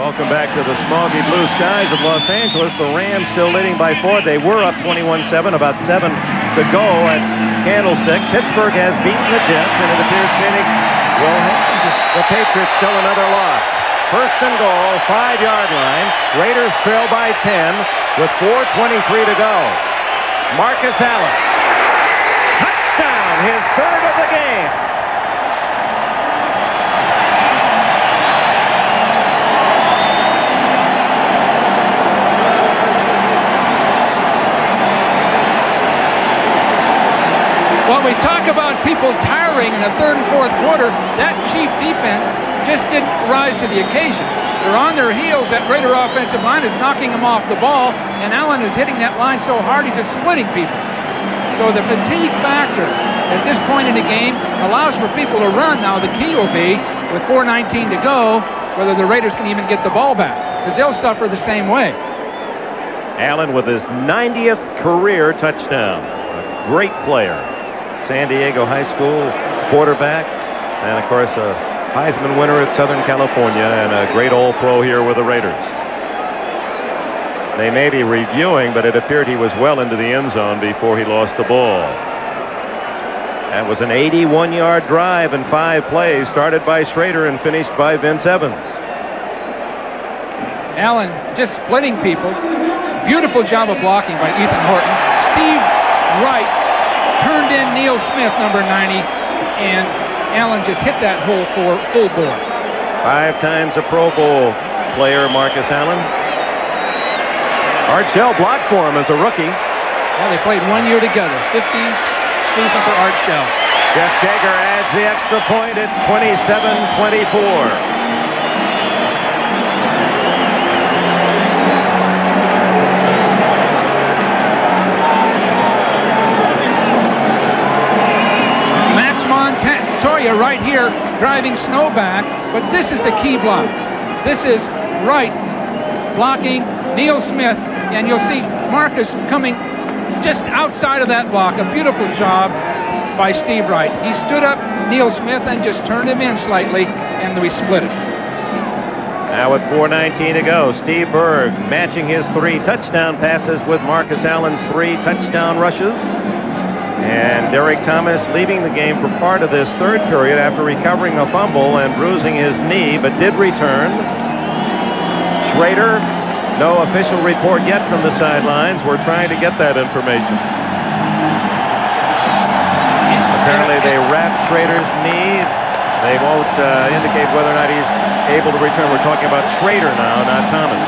Welcome back to the smoggy blue skies of Los Angeles. The Rams still leading by 4. They were up 21-7, about 7 to go at Candlestick. Pittsburgh has beaten the Jets, and it appears Phoenix will have the Patriots still another loss. First and goal, 5-yard line. Raiders trail by 10 with 4:23 to go. Marcus Allen. Touchdown, his 3rd of the game. When we talk about people tiring in the 3rd and 4th quarter, that Chief defense just didn't rise to the occasion. They're on their heels. That Raider offensive line is knocking them off the ball, and Allen is hitting that line so hard he's just splitting people. So the fatigue factor at this point in the game allows for people to run. Now the key will be, with 4:19 to go, whether the Raiders can even get the ball back, because they'll suffer the same way. Allen with his 90th career touchdown. A great player. San Diego High School quarterback, and of course a Heisman winner at Southern California, and a great All-Pro here with the Raiders. They may be reviewing, but it appeared he was well into the end zone before he lost the ball. That was an 81-yard drive in 5 plays, started by Schrader and finished by Vince Evans. Allen just splitting people. Beautiful job of blocking by Ethan Horton. Steve Wright turned in Neil Smith, number 90, and Allen just hit that hole for full bore. 5 times a Pro Bowl player, Marcus Allen. Art Shell blocked for him as a rookie. Well, they played 1 year together. 50th season for Art Shell. Jeff Jaeger adds the extra point. It's 27-24. Montoya right here driving snow back, but this is the key block. This is Wright blocking Neil Smith, and you'll see Marcus coming just outside of that block. A beautiful job by Steve Wright. He stood up Neil Smith and just turned him in slightly, and we split it. Now with 4:19 to go, Steve Berg matching his 3 touchdown passes with Marcus Allen's 3 touchdown rushes. And Derek Thomas leaving the game for part of this 3rd period after recovering a fumble and bruising his knee, but did return. Schrader, no official report yet from the sidelines. We're trying to get that information. Apparently they wrapped Schrader's knee. They won't indicate whether or not he's able to return. We're talking about Schrader now, not Thomas.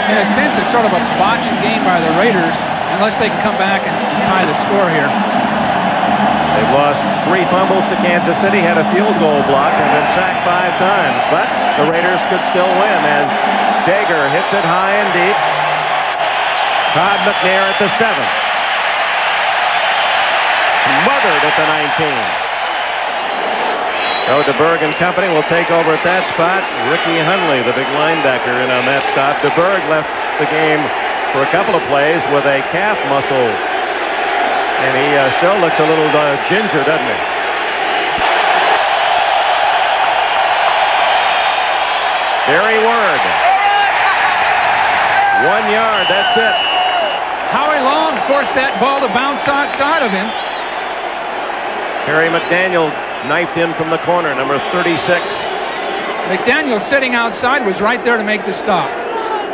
In a sense, it's sort of a botched game by the Raiders, unless they can come back and tie the score here. They've lost 3 fumbles to Kansas City, had a field goal blocked, and been sacked 5 times. But the Raiders could still win as Jaeger hits it high and deep. Todd McNair at the 7. Smothered at the 19. So DeBerg and company will take over at that spot. Ricky Hundley, the big linebacker, in on that stop. DeBerg left the game for a couple of plays with a calf muscle, and he still looks a little ginger, doesn't he? Barry Word. 1 yard, that's it. Howie Long forced that ball to bounce outside of him. Terry McDaniel knifed in from the corner, number 36. McDaniel sitting outside was right there to make the stop.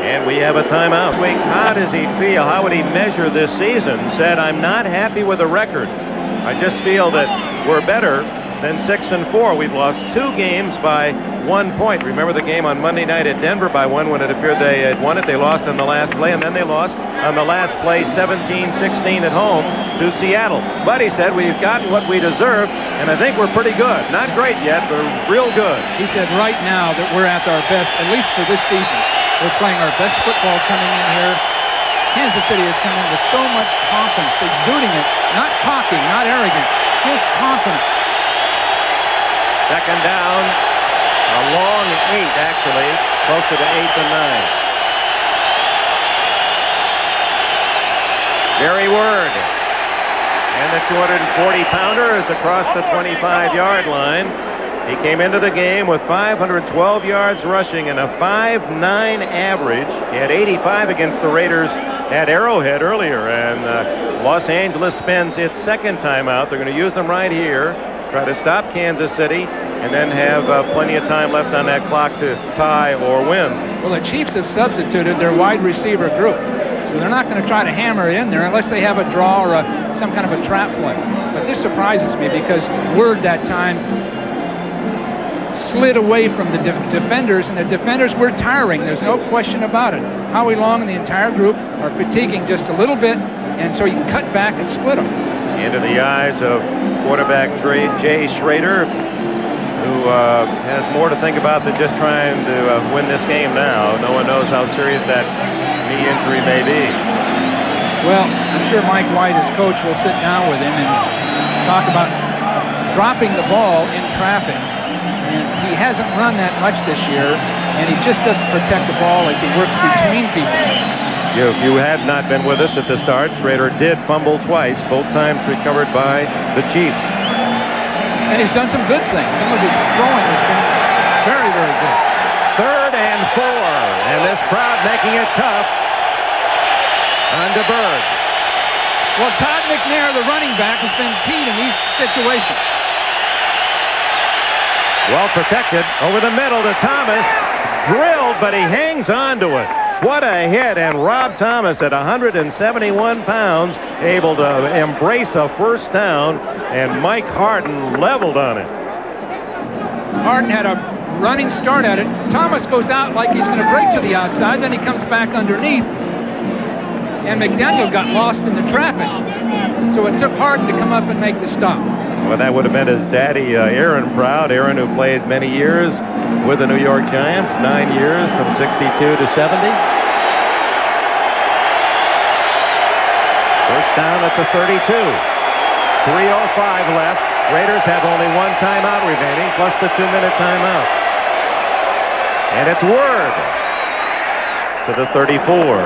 And we have a timeout. How does he feel? How would he measure this season? Said, I'm not happy with the record. I just feel that we're better than 6-4. We've lost 2 games by 1 point. Remember the game on Monday night at Denver by 1 when it appeared they had won it. They lost on the last play, and then they lost on the last play 17-16 at home to Seattle. But he said, we've gotten what we deserve, and I think we're pretty good. Not great yet, but real good. He said right now that we're at our best, at least for this season. We're playing our best football coming in here. Kansas City has come in with so much confidence, exuding it, not cocky, not arrogant, just confident. Second down, a long 8 actually, closer to 8th and 9. Jerry Word. And the 240-pounder is across the 25-yard line. He came into the game with 512 yards rushing and a 5.9 average. He had 85 against the Raiders at Arrowhead earlier, and Los Angeles spends its second timeout. They're going to use them right here, try to stop Kansas City, and then have plenty of time left on that clock to tie or win. Well, the Chiefs have substituted their wide receiver group, so they're not going to try to hammer it in there unless they have a draw or some kind of a trap play. But this surprises me because Word that time slid away from the defenders, and the defenders were tiring. There's no question about it. Howie Long and the entire group are fatiguing just a little bit, and so you can cut back and split them. Into the eyes of quarterback Jay Schrader, who has more to think about than just trying to win this game now. No one knows how serious that knee injury may be. Well, I'm sure Mike White, his coach, will sit down with him and talk about dropping the ball in traffic. And he hasn't run that much this year, and he just doesn't protect the ball as he works between people. If you had not been with us at the start, Schrader did fumble twice, both times recovered by the Chiefs. And he's done some good things. Some of his throwing has been very, very good. 3rd and 4, and this crowd making it tough on DeBerg. Well, Todd McNair, the running back, has been key in these situations. Well protected over the middle to Thomas. Drilled, but he hangs on to it. What a hit, and Rob Thomas at 171 pounds able to embrace a first down, and Mike Harden leveled on it. Harden had a running start at it. Thomas goes out like he's going to break to the outside, then he comes back underneath, and McDaniel got lost in the traffic. So it took Harden to come up and make the stop. Well, that would have been his daddy, Aaron Proud. Aaron, who played many years with the New York Giants, 9 years from 62 to 70. First down at the 32. 3:05 left. Raiders have only one timeout remaining, plus the 2-minute timeout. And it's Word to the 34.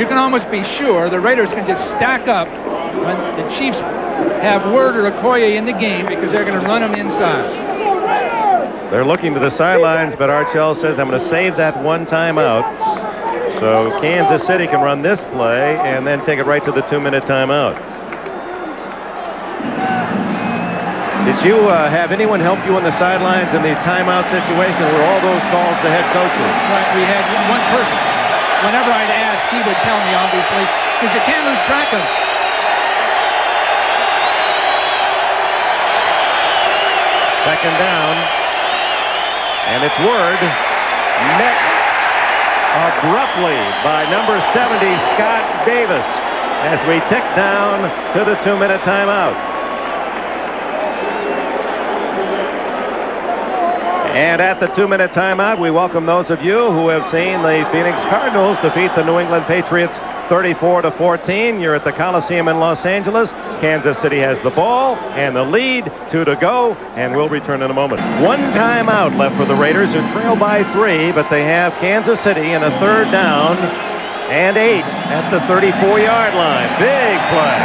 You can almost be sure the Raiders can just stack up when the Chiefs have Word or Okoye in the game because they're going to run them inside. They're looking to the sidelines, but Archell says, I'm going to save that one timeout. So Kansas City can run this play and then take it right to the 2-minute timeout. Did you have anyone help you on the sidelines in the timeout situation? Were all those calls to head coaches? Right, we had one person. Whenever I'd ask, he would tell me, obviously, because you can't lose track of it. Second down, and it's Word, met abruptly by number 70, Scott Davis, as we tick down to the 2-minute timeout. And at the 2-minute timeout, we welcome those of you who have seen the Phoenix Cardinals defeat the New England Patriots 34-14. You're at the Coliseum in Los Angeles. Kansas City has the ball and the lead, 2 to go, and we'll return in a moment. One timeout left for the Raiders, who trail by 3, but they have Kansas City in a 3rd down and 8 at the 34-yard line. Big play.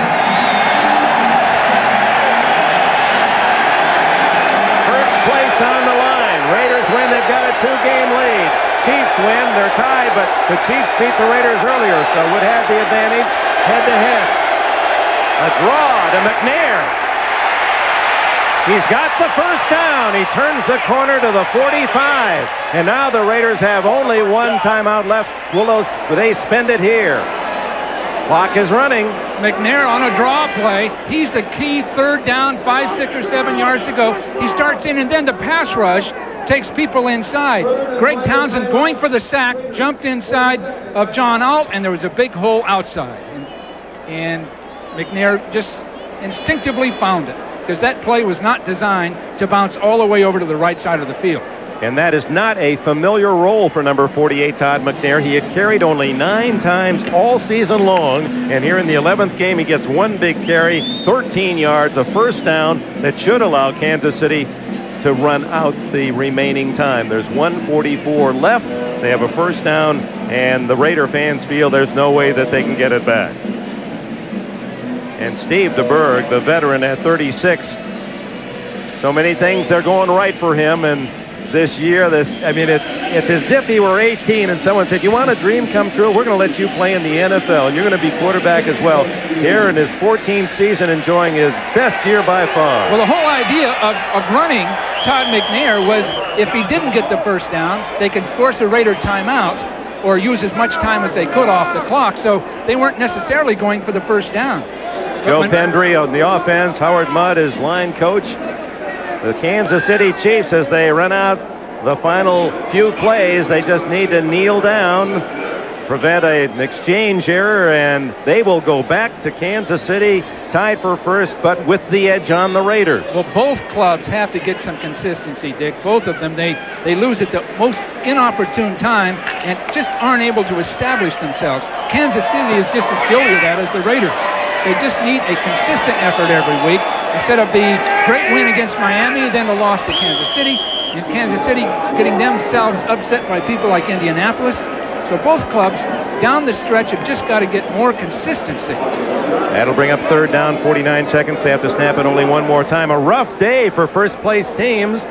First place on the line. Raiders win. They've got a 2-game lead. Chiefs win. They're tied, but the Chiefs beat the Raiders earlier, so would have the advantage head-to-head. A draw to McNair. He's got the first down. He turns the corner to the 45. And now the Raiders have only one timeout left. Will they spend it here? Clock is running. McNair on a draw play. He's the key 3rd down, 5, 6, or 7 yards to go. He starts in, and then the pass rush takes people inside. Greg Townsend going for the sack, jumped inside of John Alt, and there was a big hole outside. And McNair just instinctively found it, because that play was not designed to bounce all the way over to the right side of the field. And that is not a familiar role for number 48, Todd McNair. He had carried only 9 times all season long, and here in the 11th game, he gets one big carry, 13 yards, a first down that should allow Kansas City to run out the remaining time. There's 1:44 left. They have a first down, and the Raider fans feel there's no way that they can get it back. and Steve DeBerg, the veteran, at 36. So many things are going right for him, and this year, it's as if he were 18 and someone said, you want a dream come true? We're going to let you play in the NFL, and you're going to be quarterback as well. Here in his 14th season, enjoying his best year by far. Well, the whole idea of running Todd McNair was if he didn't get the first down, they could force a Raider timeout or use as much time as they could off the clock, so they weren't necessarily going for the first down. Joe Pendry on the offense, Howard Mudd is line coach. The Kansas City Chiefs, as they run out the final few plays, they just need to kneel down, prevent an exchange error, and they will go back to Kansas City, tied for first, but with the edge on the Raiders. Well, both clubs have to get some consistency, Dick. Both of them, they lose at the most inopportune time and just aren't able to establish themselves. Kansas City is just as guilty of that as the Raiders. They just need a consistent effort every week instead of the great win against Miami, then the loss to Kansas City, and Kansas City getting themselves upset by people like Indianapolis. So both clubs down the stretch have just got to get more consistency. That'll bring up third down, 49 seconds. They have to snap it only one more time. A rough day for first place teams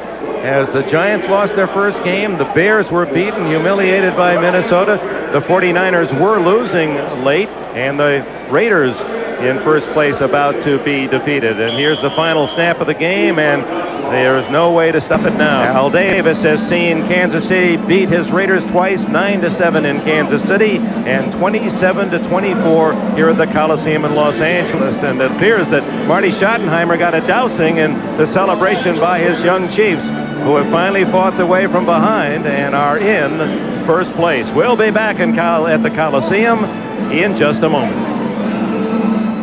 as the Giants lost their first game. The Bears were beaten, humiliated by Minnesota. The 49ers were losing late, and the Raiders in first place about to be defeated. And here's the final snap of the game, and there's no way to stop it now. Al Davis has seen Kansas City beat his Raiders twice, 9-7 in Kansas City and 27-24 here at the Coliseum in Los Angeles. And it appears that Marty Schottenheimer got a dousing in the celebration by his young Chiefs, who have finally fought their way from behind and are in first place. We'll be back at the Coliseum in just a moment.